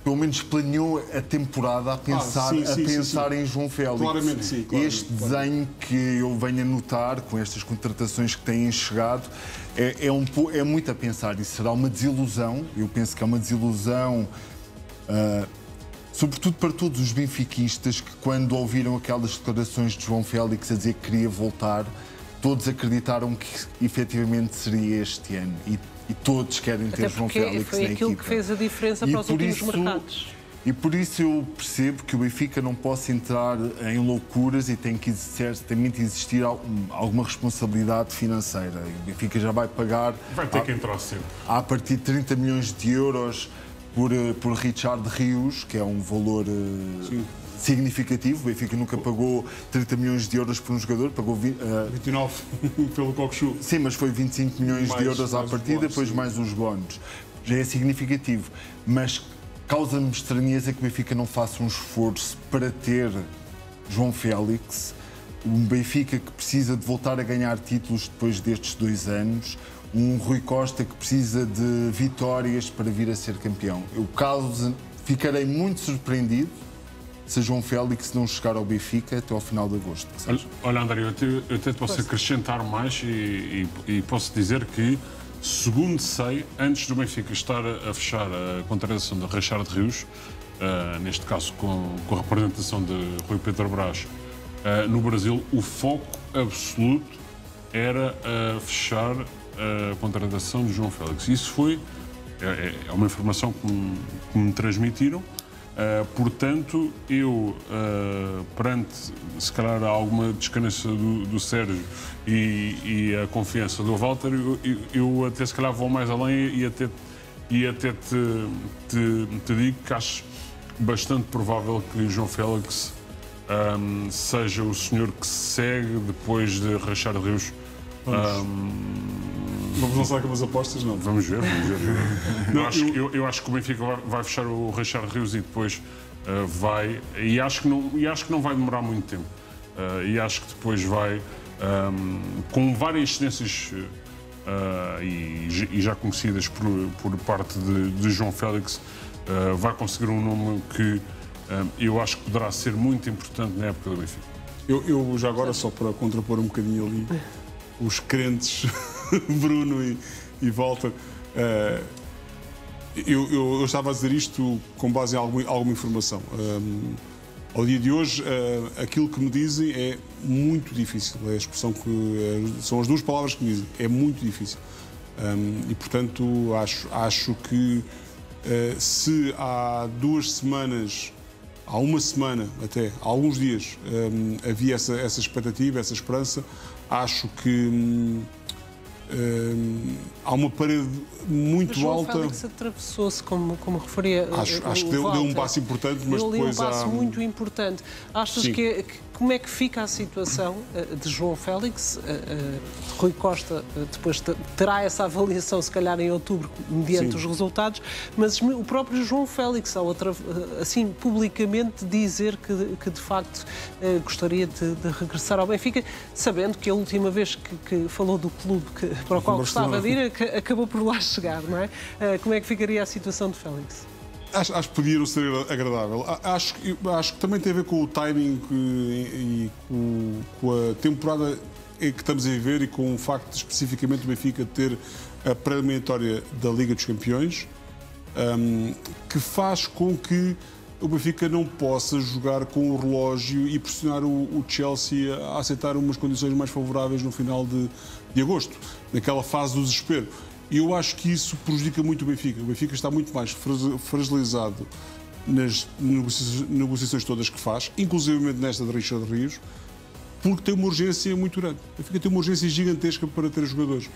G: pelo menos planeou a temporada a pensar em João Félix.
E: Claramente sim.
G: Este desenho que eu venho a notar com estas contratações que têm chegado é muito a pensar. Isso será uma desilusão. Eu penso que é uma desilusão, sobretudo para todos os benfiquistas que, quando ouviram aquelas declarações de João Félix a dizer que queria voltar, todos acreditaram que efetivamente seria este ano. E todos querem ter João Félix na equipa.
A: Foi aquilo que fez a diferença para os últimos mercados.
G: E por isso eu percebo que o Benfica não possa entrar em loucuras e tem que existir alguma responsabilidade financeira. O Benfica já vai pagar...
F: Vai ter que entrar sempre.
G: A partir de 30 milhões de euros por Richard Rios, que é um valor... significativo. O Benfica nunca pagou 30 milhões de euros por um jogador, pagou
E: 29 pelo Cockchu.
G: Sim, mas foi 25 milhões de euros à partida, depois mais uns bónus. já é significativo. Mas causa-me estranheza que o Benfica não faça um esforço para ter João Félix, um Benfica que precisa de voltar a ganhar títulos depois destes 2 anos, um Rui Costa que precisa de vitórias para vir a ser campeão. Ficarei muito surpreendido se João Félix não chegar ao Benfica até ao final de agosto.
F: Olha, André, eu até posso acrescentar mais e posso dizer que, segundo sei, antes do Benfica estar a fechar a contratação de Richard Rios, neste caso com a representação de Rui Pedro Brás, no Brasil, o foco absoluto era fechar a contratação de João Félix. Isso foi uma informação que me transmitiram. Portanto, eu, perante, se calhar, alguma descansa do Sérgio e a confiança do Walter, eu até, se calhar, vou mais além e até te digo que acho bastante provável que João Félix seja o senhor que segue depois de Richard Rios.
E: Vamos lançar algumas apostas, não?
F: Vamos ver. Eu acho que o Benfica vai fechar o Richard Rios e depois vai... E acho que não vai demorar muito tempo. E acho que depois vai, com várias cedências e já conhecidas por parte de João Félix, vai conseguir um nome que eu acho que poderá ser muito importante na época do Benfica.
E: Eu já agora, só para contrapor um bocadinho ali, os crentes Bruno e Walter, eu estava a dizer isto com base em alguma informação. Ao dia de hoje, aquilo que me dizem é muito difícil. É a expressão que são as 2 palavras que me dizem. É muito difícil. E, portanto, acho que se há 2 semanas, há uma semana até, há alguns dias, havia essa expectativa, essa esperança, acho que há uma parede muito alta.
A: João Félix atravessou-se, como referia.
E: Acho que deu um passo importante, mas depois
A: um passo muito importante. Achas como é que fica a situação de João Félix? Rui Costa depois terá essa avaliação, se calhar em outubro, mediante os resultados, mas o próprio João Félix, assim, publicamente dizer que de facto gostaria de regressar ao Benfica, sabendo que a última vez que falou do clube para o qual gostava de ir, acabou por lá chegar, não é? Como é que ficaria a situação de Félix?
E: Acho que podia não ser agradável. Acho que também tem a ver com o timing e com a temporada que estamos a viver e com o facto de, especificamente, o Benfica ter a pré-eliminatória da Liga dos Campeões, que faz com que o Benfica não possa jogar com o relógio e pressionar o Chelsea a aceitar umas condições mais favoráveis no final de agosto, naquela fase do desespero. E eu acho que isso prejudica muito o Benfica. O Benfica está muito mais fragilizado nas negociações todas que faz, inclusivamente nesta de Richard Rios, porque tem uma urgência muito grande. O Benfica tem uma urgência gigantesca para ter jogadores.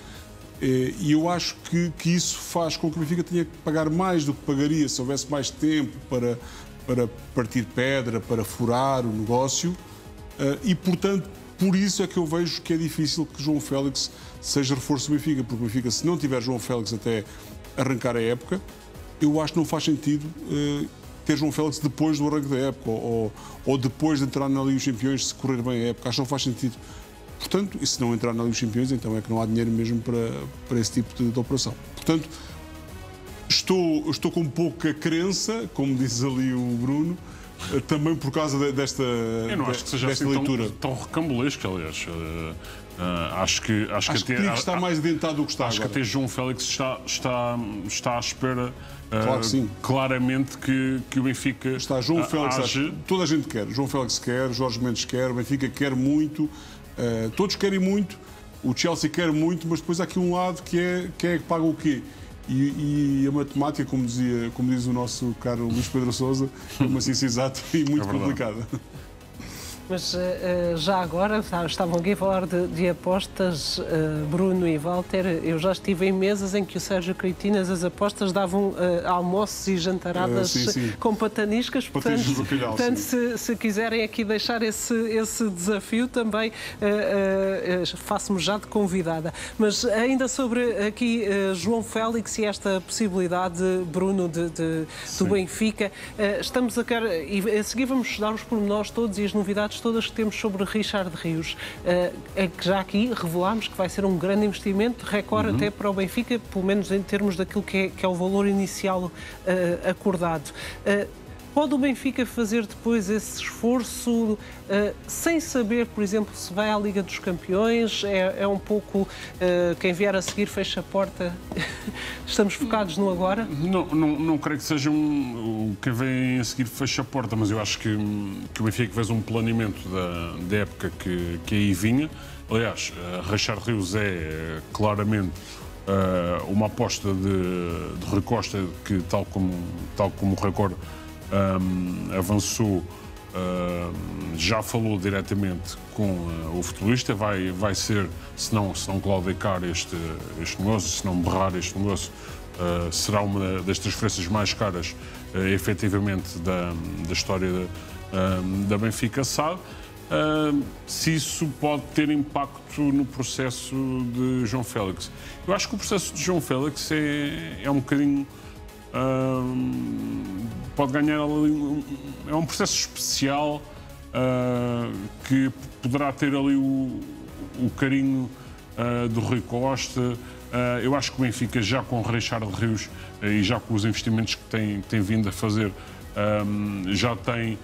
E: E eu acho que isso faz com que o Benfica tenha que pagar mais do que pagaria se houvesse mais tempo para partir pedra, para furar o negócio. E, portanto, por isso é que eu vejo que é difícil que João Félix seja reforço do Benfica, porque o Benfica, se não tiver João Félix até arrancar a época, eu acho que não faz sentido ter João Félix depois do arranque da época ou depois de entrar na Liga dos Campeões, se correr bem a época. Acho que não faz sentido. Portanto, e se não entrar na Liga dos Campeões, então é que não há dinheiro mesmo para esse tipo de operação. Portanto, estou com pouca crença, como diz ali o Bruno, também por causa desta leitura.
F: Eu não acho que seja assim tão recambulesco, aliás. Acho que
E: até está mais adentado do que está
F: agora. Acho que até João Félix está à espera,
E: claro que sim,
F: claramente que o Benfica
E: está. João Félix, toda a gente quer. João Félix quer, Jorge Mendes quer, o Benfica quer muito, todos querem muito, o Chelsea quer muito, mas depois há aqui um lado que é quem é que paga o quê? E a matemática, como diz o nosso caro Luís Pedro Sousa, é uma ciência exata e muito complicada.
A: Mas já agora, estavam aqui a falar de apostas, Bruno e Walter. Eu já estive em mesas em que o Sérgio Creitinas, as apostas davam almoços e jantaradas com pataniscas. Portanto, se quiserem aqui deixar esse desafio, também faço-me já de convidada. Mas ainda sobre aqui João Félix e esta possibilidade, Bruno, do Benfica, estamos a querer, e a seguir vamos dar os pormenores todos e as novidades todas que temos sobre Richard Rios. É que já aqui revelámos que vai ser um grande investimento, recorde até para o Benfica, pelo menos em termos daquilo que é o valor inicial acordado. Pode o Benfica fazer depois esse esforço sem saber, por exemplo, se vai à Liga dos Campeões? É um pouco quem vier a seguir fecha a porta. Estamos focados no agora?
F: Não creio que seja quem vem a seguir fecha a porta, mas eu acho que o Benfica fez um planeamento da época que aí vinha. Aliás, Richard Rios é claramente uma aposta de Rui Costa, que tal como o Record avançou, já falou diretamente com o futebolista, vai ser, se não claudicar este negócio, se não berrar este negócio, será uma das transferências mais caras, efetivamente, da história da Benfica SAD. Se isso pode ter impacto no processo de João Félix. Eu acho que o processo de João Félix é um bocadinho... pode ganhar ali, é um processo especial que poderá ter ali o carinho do Rui Costa. Eu acho que o Benfica, já com o Richard Rios e já com os investimentos que tem vindo a fazer, já tem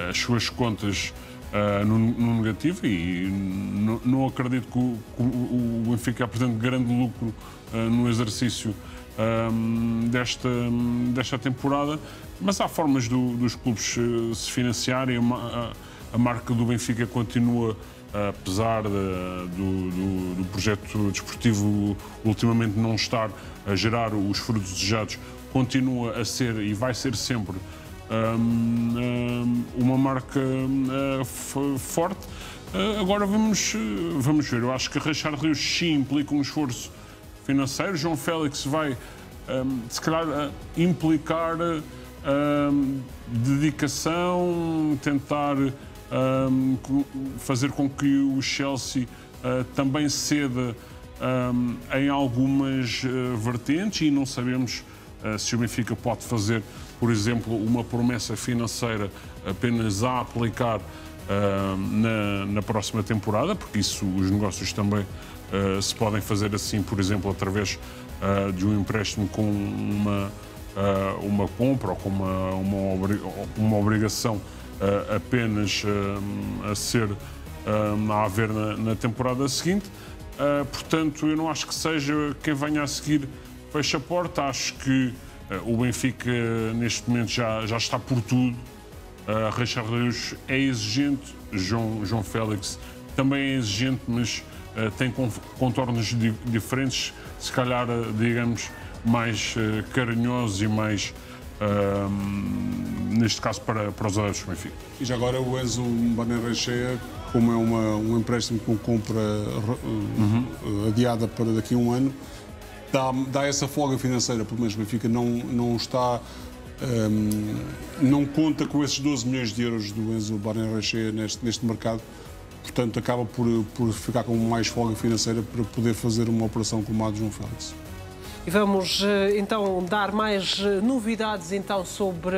F: as suas contas no negativo, e não acredito que o Benfica apresente grande lucro no exercício desta temporada, mas há formas dos clubes se financiarem. A marca do Benfica continua, apesar do projeto desportivo ultimamente não estar a gerar os frutos desejados, continua a ser e vai ser sempre uma marca forte. Agora vamos ver. Eu acho que Richard Rios sim implica um esforço financeiro. João Félix vai, se calhar, implicar dedicação, tentar fazer com que o Chelsea também ceda em algumas vertentes, e não sabemos se o Benfica pode fazer, por exemplo, uma promessa financeira apenas a aplicar na próxima temporada, porque os negócios também se podem fazer assim, por exemplo, através de um empréstimo com uma compra ou com uma obrigação apenas a ser a haver na temporada seguinte. Portanto, eu não acho que seja quem venha a seguir fecha a porta. Acho que o Benfica neste momento já está por tudo. Richard Rios é exigente, João Félix também é exigente, mas tem contornos diferentes, se calhar, digamos, mais carinhosos e mais, neste caso, para os adeptos do Benfica.
E: E já agora o Enzo Barnechea, como é um empréstimo com compra adiada para daqui a um ano, dá essa folga financeira. Pelo menos o Benfica não está... não conta com esses 12 milhões de euros do Enzo Barnechea neste mercado. Portanto, acaba por ficar com mais folga financeira para poder fazer uma operação como a de João Félix.
A: E vamos então dar mais novidades então sobre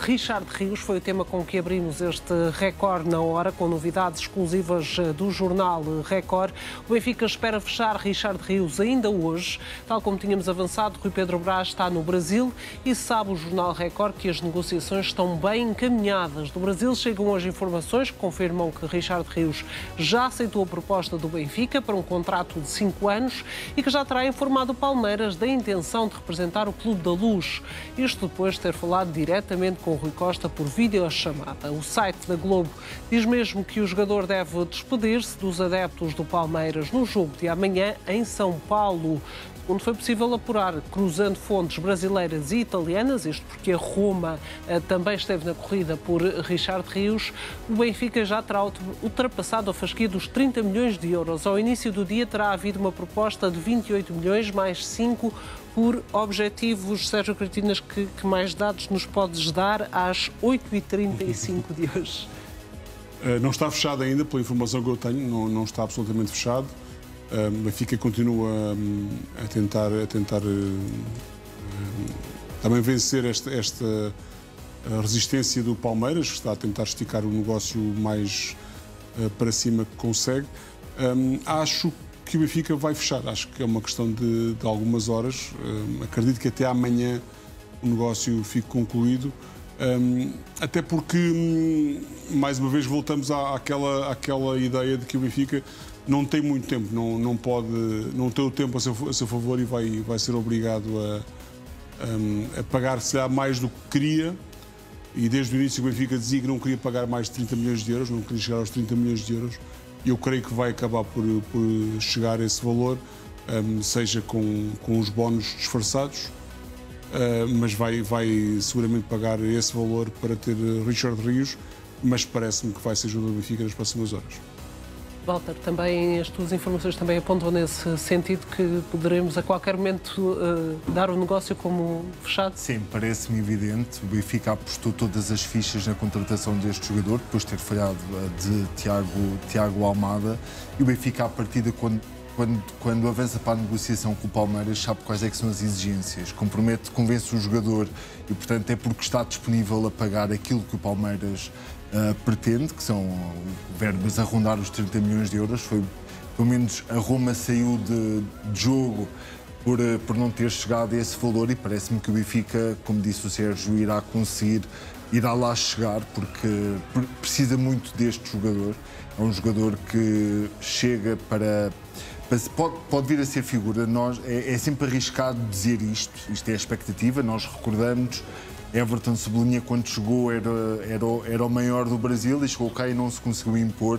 A: Richard Rios. Foi o tema com que abrimos este Record na Hora, com novidades exclusivas do jornal Record. O Benfica espera fechar Richard Rios ainda hoje. Tal como tínhamos avançado, Rui Pedro Brás está no Brasil e sabe o jornal Record que as negociações estão bem encaminhadas. Do Brasil chegam hoje informações que confirmam que Richard Rios já aceitou a proposta do Benfica para um contrato de 5 anos e que já terá informado o Palmeiras da intenção de representar o Clube da Luz. Isto depois de ter falado diretamente com o Rui Costa por videochamada. O site da Globo diz mesmo que o jogador deve despedir-se dos adeptos do Palmeiras no jogo de amanhã em São Paulo. onde foi possível apurar, cruzando fontes brasileiras e italianas, isto porque a Roma também esteve na corrida por Richard Rios, o Benfica já terá ultrapassado a fasquia dos 30 milhões de euros. Ao início do dia terá havido uma proposta de 28 milhões mais 5 por objetivos. Sérgio Cretinas, que mais dados nos podes dar às 8h35 de hoje?
E: Não está fechado ainda, pela informação que eu tenho, não está absolutamente fechado. O Benfica continua a tentar também vencer esta resistência do Palmeiras, que está a tentar esticar o negócio mais para cima que consegue. Acho que o Benfica vai fechar, acho que é uma questão de algumas horas. Acredito que até amanhã o negócio fique concluído. Até porque, mais uma vez, voltamos àquela ideia de que o Benfica não tem muito tempo, não tem o tempo a seu favor e vai ser obrigado a pagar, se há mais do que queria. E desde o início o Benfica dizia que não queria pagar mais de 30 milhões de euros, não queria chegar aos 30 milhões de euros. E eu creio que vai acabar por chegar a esse valor, seja com os bónus disfarçados, mas vai seguramente pagar esse valor para ter Richard Rios, mas parece-me que vai ser ajuda do Benfica nas próximas horas.
A: Walter, também as tuas informações também apontam nesse sentido, que poderemos a qualquer momento dar o negócio como fechado?
G: Sim, parece-me evidente. O Benfica apostou todas as fichas na contratação deste jogador, depois de ter falhado de Tiago Almada, e o Benfica, à partida, quando avança para a negociação com o Palmeiras, sabe quais é que são as exigências. Convence o jogador e, portanto, é porque está disponível a pagar aquilo que o Palmeiras pretende, que são verbas a rondar os 30 milhões de euros. Pelo menos a Roma saiu de jogo por não ter chegado a esse valor, e parece-me que o Benfica, como disse o Sérgio, irá lá chegar, porque precisa muito deste jogador. É um jogador que chega para... Pode vir a ser figura. É sempre arriscado dizer isto é a expectativa. Nós recordamos, Everton Cebolinha, quando chegou, era o maior do Brasil, e chegou cá e não se conseguiu impor.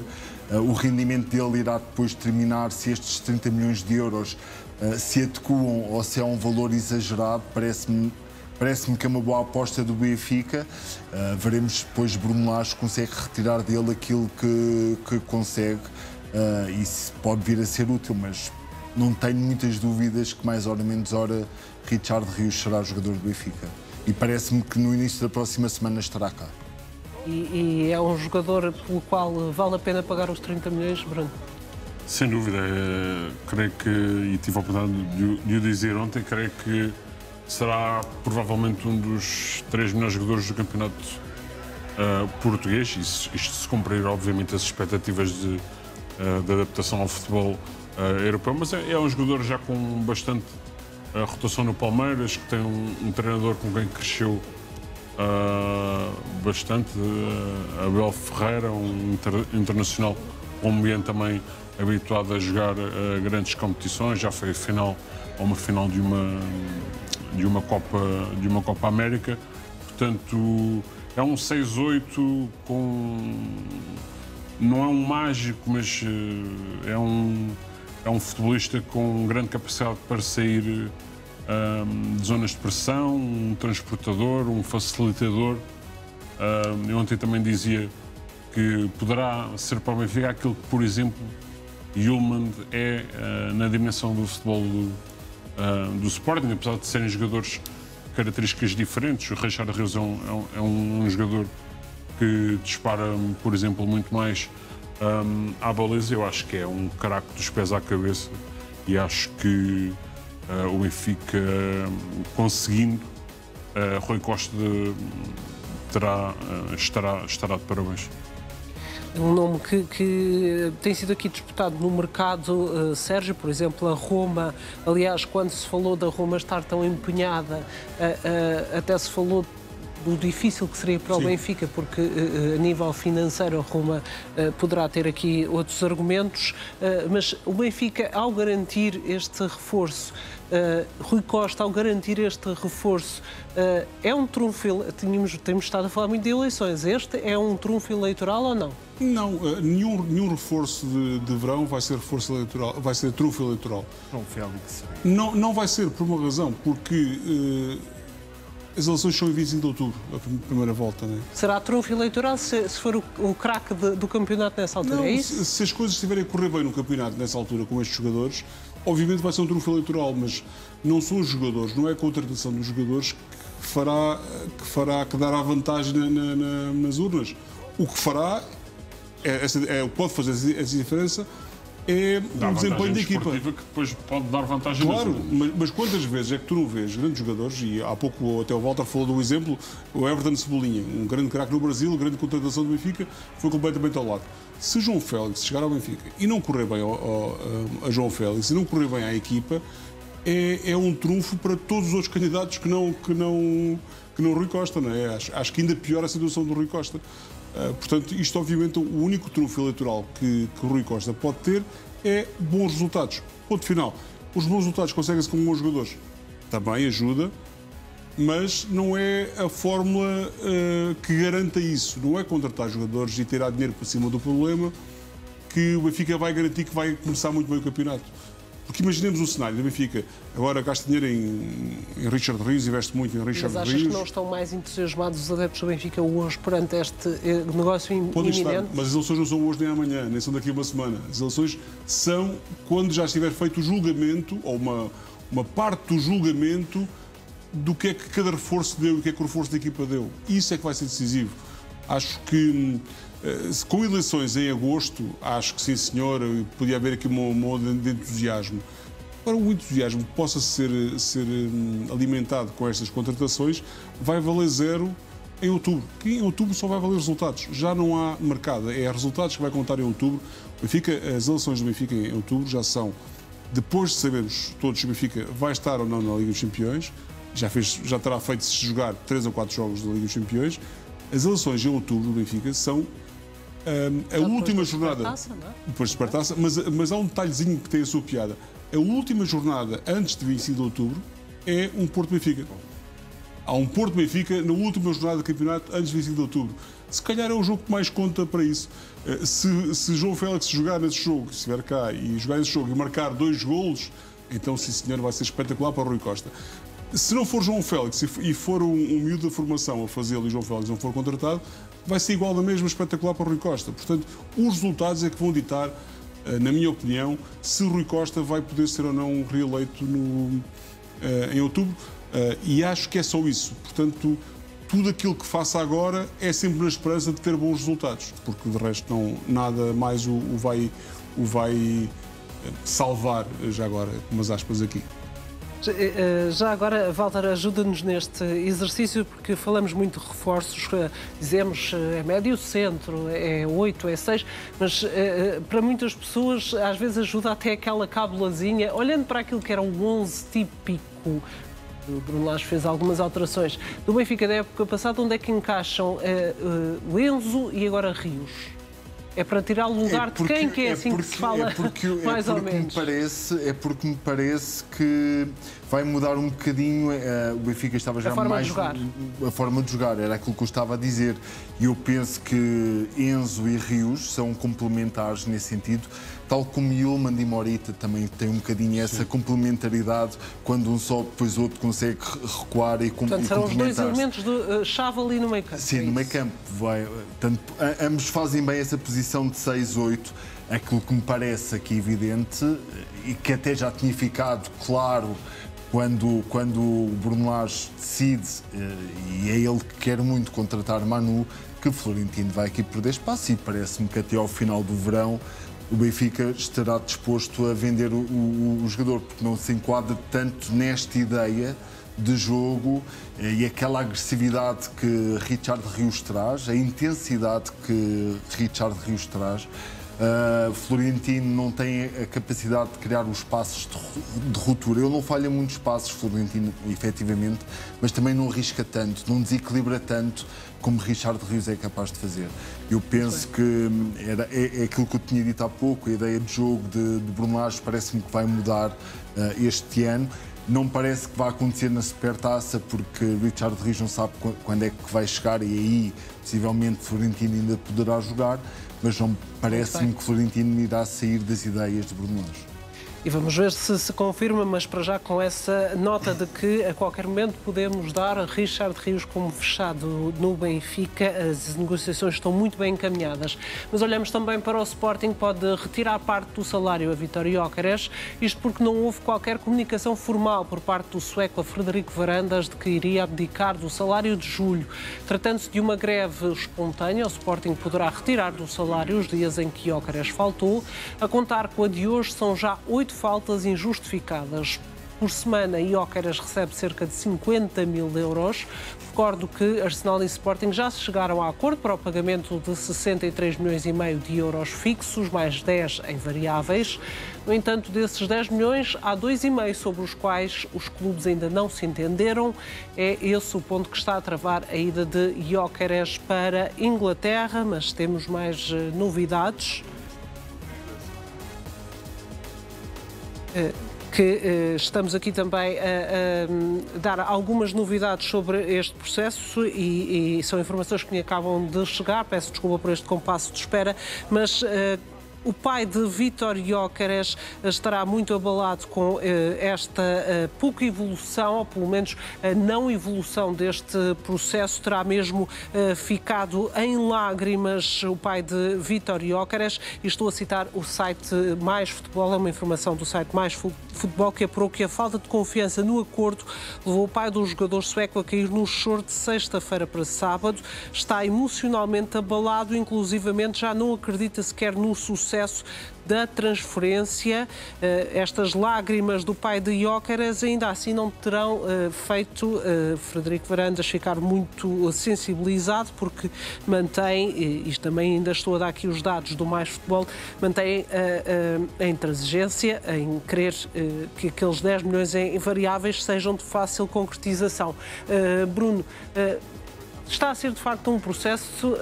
G: O rendimento dele irá depois determinar se estes 30 milhões de euros se adequam ou se é um valor exagerado. Parece-me que é uma boa aposta do Benfica. Veremos depois Bruno Lage consegue retirar dele aquilo que consegue. Isso pode vir a ser útil, mas não tenho muitas dúvidas que mais ou menos Richard Rios será jogador do Benfica. E parece-me que no início da próxima semana estará cá.
A: E é um jogador pelo qual vale a pena pagar os 30 milhões, Bruno?
F: Sem dúvida. Creio que, e tive a oportunidade de o dizer ontem, creio que será provavelmente um dos 3 melhores jogadores do campeonato português. Isto se cumprir, obviamente, as expectativas de adaptação ao futebol europeu, mas é um jogador já com bastante rotação no Palmeiras, que tem um treinador com quem cresceu bastante, Abel Ferreira, um internacional colombiano também habituado a jogar grandes competições, já foi uma final de uma Copa América. Portanto, é um 6-8 não é um mágico, mas é um futebolista com grande capacidade para sair de zonas de pressão, um transportador, um facilitador. Eu ontem também dizia que poderá ser para o Benfica aquilo que, por exemplo, Yulman é na dimensão do futebol do Sporting, apesar de serem jogadores de características diferentes. O Richard Rios é um jogador que dispara, por exemplo, muito mais à baliza. Eu acho que é um craque dos pés à cabeça, e acho que o Benfica, conseguindo, Rui Costa estará de parabéns.
A: Um nome que tem sido aqui disputado no mercado, Sérgio, por exemplo, a Roma. Aliás, quando se falou da Roma estar tão empenhada, até se falou do difícil que seria para o Benfica, porque a nível financeiro a Roma poderá ter aqui outros argumentos, mas o Benfica, ao garantir este reforço, Rui Costa, ao garantir este reforço, é um trunfo, temos estado a falar muito de eleições, este é um trunfo eleitoral ou não?
E: Não, nenhum reforço de verão vai ser reforço eleitoral, vai ser trunfo eleitoral.
G: João Félix.
E: Não vai ser, por uma razão, porque as eleições são em 25 de outubro, a primeira volta, não é?
A: Será trunfo eleitoral se for o craque do campeonato nessa altura,
E: não,
A: é isso?
E: Se as coisas estiverem a correr bem no campeonato nessa altura com estes jogadores, obviamente vai ser um trunfo eleitoral, mas não são os jogadores, não é a contratação dos jogadores que dará vantagem nas urnas. O que fará, pode fazer essa diferença, é o desempenho da equipa.
F: Que depois pode dar vantagem.
E: Claro, mas quantas vezes é que tu não vês grandes jogadores, e há pouco até o Walter falou do exemplo, o Everton Cebolinha, um grande craque no Brasil, grande contratação do Benfica, foi completamente ao lado. Se João Félix chegar ao Benfica e não correr bem a João Félix e não correr bem à equipa, é um trunfo para todos os outros candidatos que não Rui Costa, não é? Acho que ainda pior a situação do Rui Costa. Portanto, isto obviamente o único trunfo eleitoral que o Rui Costa pode ter é bons resultados. Ponto final. Os bons resultados conseguem-se com bons jogadores. Também ajuda, mas não é a fórmula que garanta isso. Não é contratar jogadores e tirar dinheiro por cima do problema que o Benfica vai garantir que vai começar muito bem o campeonato. Porque imaginemos um cenário do Benfica, agora gasta dinheiro em Richard Rios, investe muito em Richard Rios.
A: Mas achas que não estão mais entusiasmados os adeptos do Benfica hoje perante este negócio iminente?
E: Mas as eleições não são hoje nem amanhã, nem são daqui a uma semana. As eleições são quando já estiver feito o julgamento, ou uma parte do julgamento, do que é que cada reforço deu e o que é que o reforço da equipa deu. Isso é que vai ser decisivo. Acho que com eleições em agosto, acho que sim, senhor, podia haver aqui uma onda de entusiasmo. Para o entusiasmo que possa ser alimentado com estas contratações, vai valer zero em outubro. Que em outubro só vai valer resultados. Já não há mercado. É resultados que vai contar em outubro. As eleições do Benfica em outubro já são, depois de sabermos todos se o Benfica vai estar ou não na Liga dos Campeões, já terá feito-se jogar 3 ou 4 jogos da Liga dos Campeões. As eleições em outubro do Benfica são a última jornada. Depois de Supertaça, mas há um detalhezinho que tem a sua piada. A última jornada antes de 25 de outubro é um Porto-Benfica. Há um Porto-Benfica na última jornada do campeonato antes de 25 de outubro. Se calhar é o jogo que mais conta para isso. Se João Félix jogar nesse jogo, se estiver cá e jogar nesse jogo e marcar 2 golos, então sim senhor, vai ser espetacular para o Rui Costa. Se não for João Félix e for um miúdo da formação a fazê-lo e João Félix não for contratado, vai ser igual da mesma espetacular para o Rui Costa. Portanto, os resultados é que vão ditar, na minha opinião, se o Rui Costa vai poder ser ou não reeleito em outubro. E acho que é só isso. Portanto, tudo aquilo que faça agora é sempre na esperança de ter bons resultados, porque de resto nada mais o vai salvar, já agora, umas aspas aqui.
A: Já agora, Walter, ajuda-nos neste exercício, porque falamos muito de reforços, dizemos é médio centro, é 8, é 6, mas para muitas pessoas às vezes ajuda até aquela cábulazinha, olhando para aquilo que era um 11 típico. O Bruno Lage fez algumas alterações do Benfica da época passada, onde é que encaixam o Enzo e agora Rios? É para tirar o lugar de quem? Que é assim que se fala, mais ou menos.
G: É porque me parece que vai mudar um bocadinho. O Benfica estava já mais... A forma de jogar, era aquilo que eu estava a dizer. E eu penso que Enzo e Rios são complementares nesse sentido, tal como Yilmaz e Morita também têm um bocadinho essa complementaridade, quando um só, depois o outro consegue recuar e complementar.
A: Portanto, serão os dois elementos chave ali no meio campo.
G: Sim, no meio campo. Ambos fazem bem essa posição de 6-8, aquilo que me parece aqui evidente, e que até já tinha ficado claro quando o Bruno Lage decide, e é ele que quer muito contratar Manu, que Florentino vai aqui perder espaço, e parece-me que até ao final do verão o Benfica estará disposto a vender o jogador, porque não se enquadra tanto nesta ideia de jogo e aquela agressividade que Richard Rios traz, a intensidade que Richard Rios traz. Florentino não tem a capacidade de criar os passos de ruptura. Ele não falha muitos passos, Florentino, efetivamente, mas também não arrisca tanto, não desequilibra tanto como Richard Rios é capaz de fazer. Eu penso que é aquilo que eu tinha dito há pouco, a ideia de jogo de Bruno Lage parece-me que vai mudar este ano. Não parece que vai acontecer na Supertaça, porque Richard Rios não sabe quando é que vai chegar e aí possivelmente Florentino ainda poderá jogar, mas não parece-me que Florentino irá sair das ideias de Bruno Lage.
A: E vamos ver se confirma, mas para já com essa nota de que a qualquer momento podemos dar a Richard Rios como fechado no Benfica. As negociações estão muito bem encaminhadas. Mas olhamos também para o Sporting, pode retirar parte do salário a Vítor Gyökeres, isto porque não houve qualquer comunicação formal por parte do sueco a Frederico Varandas de que iria abdicar do salário de julho. Tratando-se de uma greve espontânea, o Sporting poderá retirar do salário os dias em que Gyökeres faltou. A contar com a de hoje, são já 8 faltas injustificadas. Por semana, Gyökeres recebe cerca de 50 mil euros. Recordo que Arsenal e Sporting já chegaram a acordo para o pagamento de 63 milhões e meio de euros fixos, mais 10 em variáveis. No entanto, desses 10 milhões, há 2,5 sobre os quais os clubes ainda não se entenderam. É esse o ponto que está a travar a ida de Gyökeres para Inglaterra, mas temos mais novidades. Estamos aqui também a dar algumas novidades sobre este processo e são informações que me acabam de chegar. Peço desculpa por este compasso de espera, mas o pai de Vítor Gyökeres estará muito abalado com esta pouca evolução, ou pelo menos a não evolução deste processo. Terá mesmo ficado em lágrimas o pai de Vítor Gyökeres. E estou a citar o site Mais Futebol, é uma informação do site Mais Futebol, que apurou que a falta de confiança no acordo levou o pai do jogador sueco a cair no choro de sexta-feira para sábado. Está emocionalmente abalado, inclusivamente já não acredita sequer no sucesso da transferência. Estas lágrimas do pai de Gyökeres ainda assim não terão feito Frederico Varandas ficar muito sensibilizado, porque mantém, isto também ainda estou a dar aqui os dados do Mais Futebol, mantém a intransigência em querer que aqueles 10 milhões em variáveis sejam de fácil concretização. Bruno, está a ser de facto um processo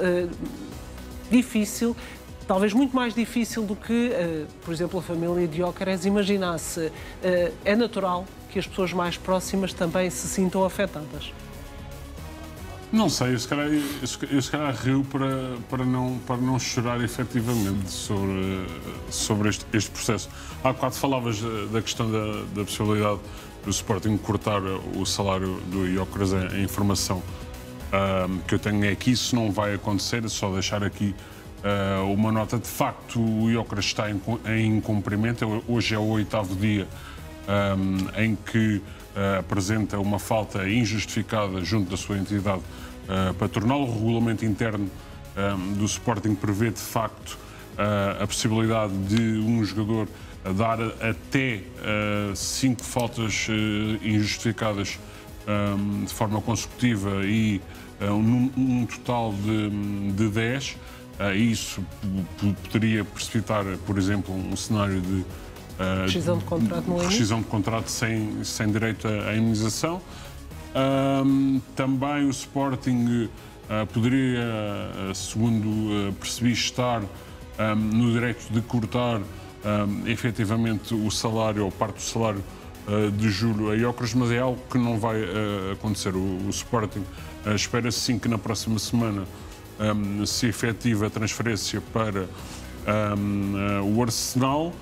A: difícil, talvez muito mais difícil do que, por exemplo, a família de Gyökeres imaginasse. É natural que as pessoas mais próximas também se sintam afetadas?
F: Não sei, eu se calhar rio para não chorar efetivamente sobre este processo. Há bocado falavas da questão da possibilidade do Sporting cortar o salário do Gyökeres. A informação que eu tenho é que isso não vai acontecer, é só deixar aqui uma nota. De facto, o Gyökeres está em cumprimento. Hoje é o 8º dia em que apresenta uma falta injustificada junto da sua entidade patronal. O regulamento interno do Sporting prevê, de facto, a possibilidade de um jogador dar até 5 faltas injustificadas de forma consecutiva e um total de 10. Isso poderia precipitar, por exemplo, um cenário de
A: rescisão de contrato no limite?
F: Rescisão de contrato sem direito à indemnização. Também o Sporting poderia, segundo percebi, estar no direito de cortar efetivamente o salário ou parte do salário de julho a Gyökeres, mas é algo que não vai acontecer. O Sporting espera-se sim que na próxima semana se efetiva a transferência para o Arsenal.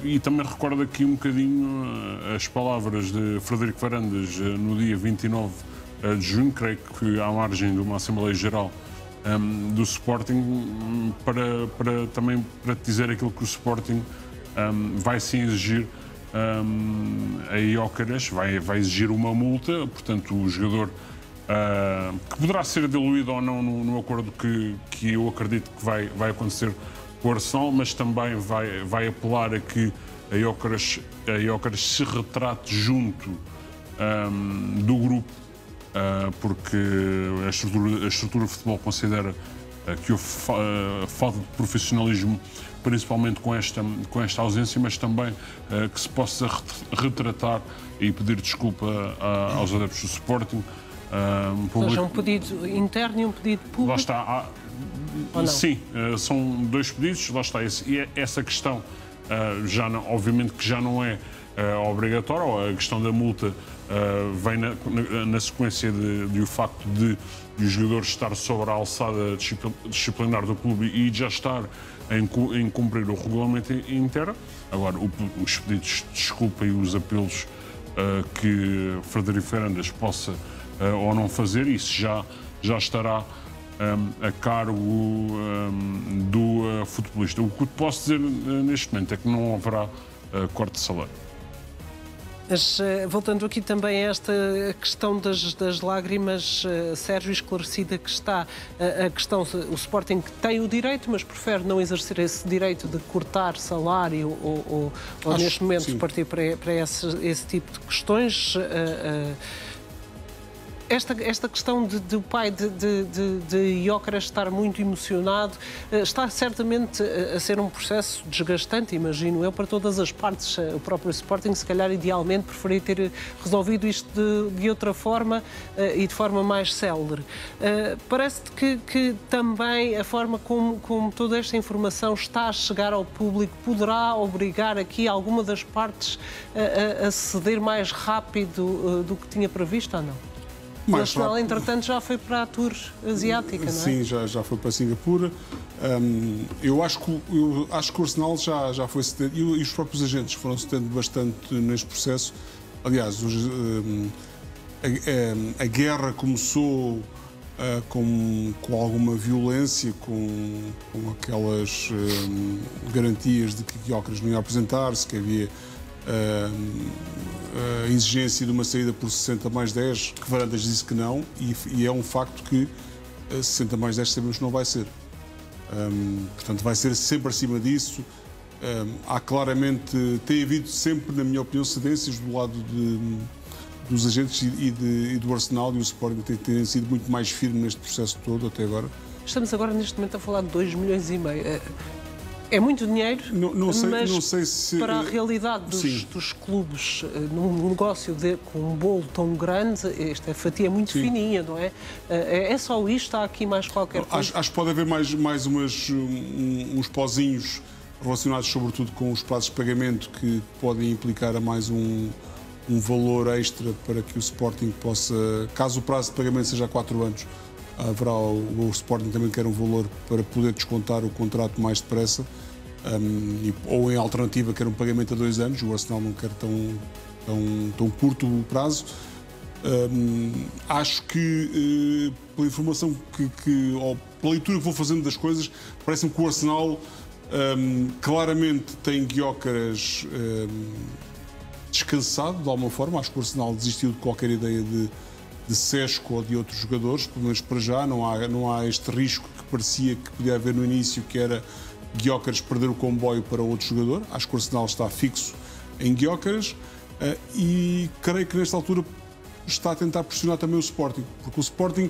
F: E também recordo aqui um bocadinho as palavras de Frederico Varandas no dia 29 de junho, creio que à margem de uma Assembleia Geral do Sporting, também para te dizer aquilo que o Sporting vai sim exigir a Gyökeres, vai exigir uma multa. Portanto, o jogador que poderá ser diluído ou não no acordo que eu acredito que vai acontecer com o Arsenal, mas também vai apelar a que a Gyökeres se retrate junto do grupo, porque a estrutura de futebol considera que houve falta de profissionalismo, principalmente com esta ausência, mas também que se possa retratar e pedir desculpa aos adeptos do Sporting.
A: Ou seja, um pedido interno e um pedido público?
F: Lá está. Sim, são 2 pedidos, lá está. E essa questão, obviamente que já não é obrigatória, ou a questão da multa vem na sequência de o facto de o jogador estar sobre a alçada disciplinar do clube e já estar em cumprir o regulamento interno. Agora, os pedidos de desculpa e os apelos que Frederico Varandas possa ou não fazer, isso já estará a cargo do futebolista. O que posso dizer neste momento é que não haverá corte de salário.
A: Mas, voltando aqui também a esta questão das lágrimas, Sérgio, esclarecida que está a questão, o Sporting tem o direito, mas prefere não exercer esse direito de cortar salário ou neste momento sim, partir para esse tipo de questões. Esta questão do pai de Gyökeres estar muito emocionado está certamente a ser um processo desgastante, imagino eu, para todas as partes. O próprio Sporting, se calhar, idealmente, preferia ter resolvido isto de outra forma e de forma mais célere. Parece-te que também a forma como toda esta informação está a chegar ao público poderá obrigar aqui alguma das partes a ceder mais rápido do que tinha previsto ou não? O Arsenal, entretanto, já foi para a Tour Asiática, não é?
E: Sim, já foi para Singapura. Eu acho que o Arsenal já foi cedendo, e os próprios agentes foram cedendo bastante neste processo. Aliás, a guerra começou com alguma violência, com aquelas garantias de que Gyökeres não ia apresentar-se, que havia a exigência de uma saída por 60 mais 10, que Varandas disse que não, e é um facto que 60 mais 10 sabemos que não vai ser. Portanto, vai ser sempre acima disso. Há claramente, tem havido sempre, na minha opinião, cedências do lado dos agentes e do Arsenal, e o Sporting tem sido muito mais firme neste processo todo até agora.
A: Estamos agora, neste momento, a falar de 2,5 milhões. É muito dinheiro, mas
E: não sei se,
A: para a realidade dos clubes, num negócio com um bolo tão grande, esta fatia é muito fininha, não é? É só isto? Há aqui mais qualquer coisa?
E: Acho que pode haver mais uns pozinhos relacionados sobretudo com os prazos de pagamento, que podem implicar a mais um valor extra para que o Sporting possa, caso o prazo de pagamento seja 4 anos, haverá o Sporting também quer um valor para poder descontar o contrato mais depressa, ou em alternativa quer um pagamento a 2 anos. O Arsenal não quer tão curto o prazo. Acho que pela informação ou pela leitura que vou fazendo das coisas, parece-me que o Arsenal claramente tem Gyökeres descansado de alguma forma. Acho que o Arsenal desistiu de qualquer ideia de Šeško ou de outros jogadores, pelo menos para já. Não há este risco que parecia que podia haver no início, que era Gyökeres perder o comboio para outro jogador. Acho que o Arsenal está fixo em Gyökeres e creio que nesta altura está a tentar pressionar também o Sporting, porque o Sporting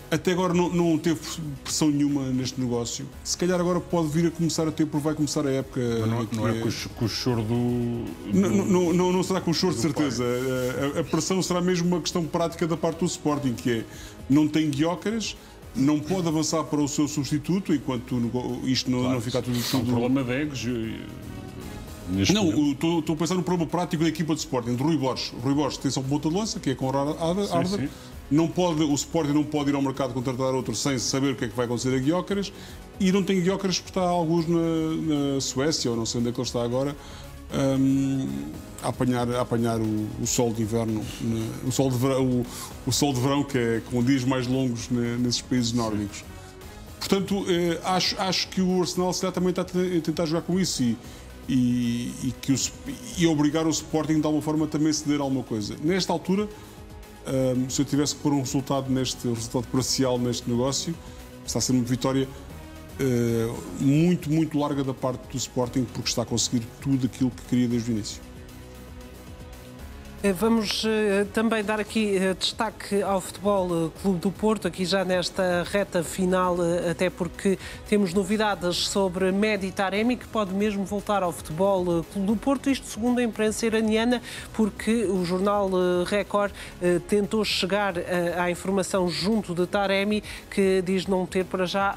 E: até agora não teve pressão nenhuma neste negócio. Se calhar agora pode vir a começar a ter, porque vai começar a época.
F: Não é com o choro do...
E: Não será com o choro, de certeza. A pressão será mesmo uma questão prática da parte do Sporting, que é, não tem Gyökeres, não pode avançar para o seu substituto, enquanto isto não ficar tudo...
F: É um problema de egos.
E: Estou a pensar no problema prático da equipa de Sporting, de Rui Borges. Rui Borges tem só uma ponta de lança, que é com Arder. O Sporting não pode ir ao mercado contratar outro sem saber o que é que vai acontecer a Gyökeres, e não tem Gyökeres porque está alguns na Suécia, ou não sei onde é que ele está agora, a apanhar o sol de inverno, o sol de verão, que é com dias mais longos nesses países nórdicos. Portanto, acho que o Arsenal se calhar também está a tentar jogar com isso e obrigar o Sporting de alguma forma também a ceder alguma coisa. Nesta altura, se eu tivesse que pôr um resultado parcial neste negócio, está a ser uma vitória muito, muito larga da parte do Sporting, porque está a conseguir tudo aquilo que queria desde o início.
A: Vamos também dar aqui destaque ao Futebol Clube do Porto, aqui já nesta reta final, até porque temos novidades sobre Mehdi Taremi, que pode mesmo voltar ao Futebol Clube do Porto, isto segundo a imprensa iraniana, porque o jornal Record tentou chegar à informação junto de Taremi, que diz não ter para já,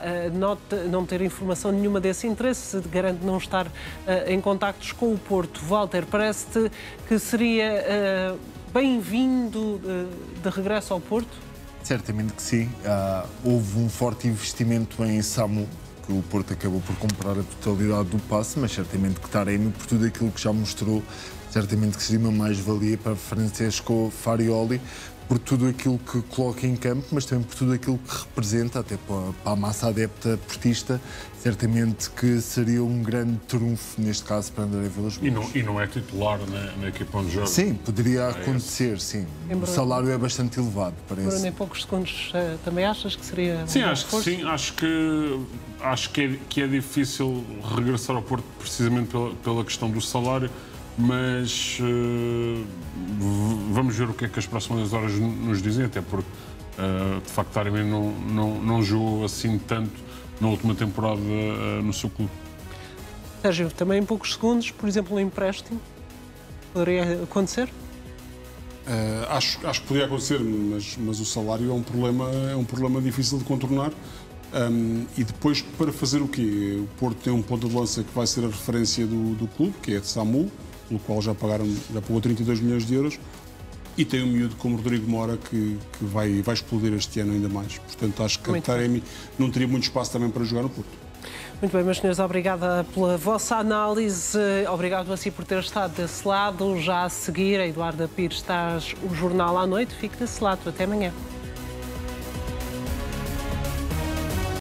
A: não ter informação nenhuma desse interesse, garante não estar em contactos com o Porto. Walter, parece-te que seria bem-vindo de regresso ao Porto?
G: Certamente que sim. Houve um forte investimento em Samu, que o Porto acabou por comprar a totalidade do passe, mas certamente que Taremi, por tudo aquilo que já mostrou, certamente que seria uma mais-valia para Francesco Farioli, por tudo aquilo que coloca em campo, mas também por tudo aquilo que representa, até para a massa adepta portista, certamente que seria um grande trunfo, neste caso, para André Vilas-Boas.
F: E não é titular na equipa onde joga?
G: Sim, poderia acontecer, sim. O salário é bastante elevado, parece.
A: Bruno, em poucos segundos, também achas que seria...
F: Sim, acho que sim. Acho que é difícil regressar ao Porto precisamente pela questão do salário, mas vamos ver o que é que as próximas horas nos dizem, até porque de facto Taremi não jogou assim tanto na última temporada no seu clube.
A: Sérgio, também em poucos segundos, por exemplo, um empréstimo poderia acontecer?
E: Acho que poderia acontecer, mas o salário é um problema difícil de contornar. E depois, para fazer o quê? O Porto tem um ponto de lança que vai ser a referência do clube, que é de Samu, pelo qual já pagou 32 milhões de euros, e tem um miúdo como Rodrigo Mora que vai explodir este ano ainda mais. Portanto, acho que Taremi não teria muito espaço também para jogar no Porto.
A: Muito bem, meus senhores, obrigada pela vossa análise. Obrigado a si por ter estado desse lado. Já a seguir, a Eduarda Pires, estás o Jornal à Noite. Fique desse lado. Até amanhã.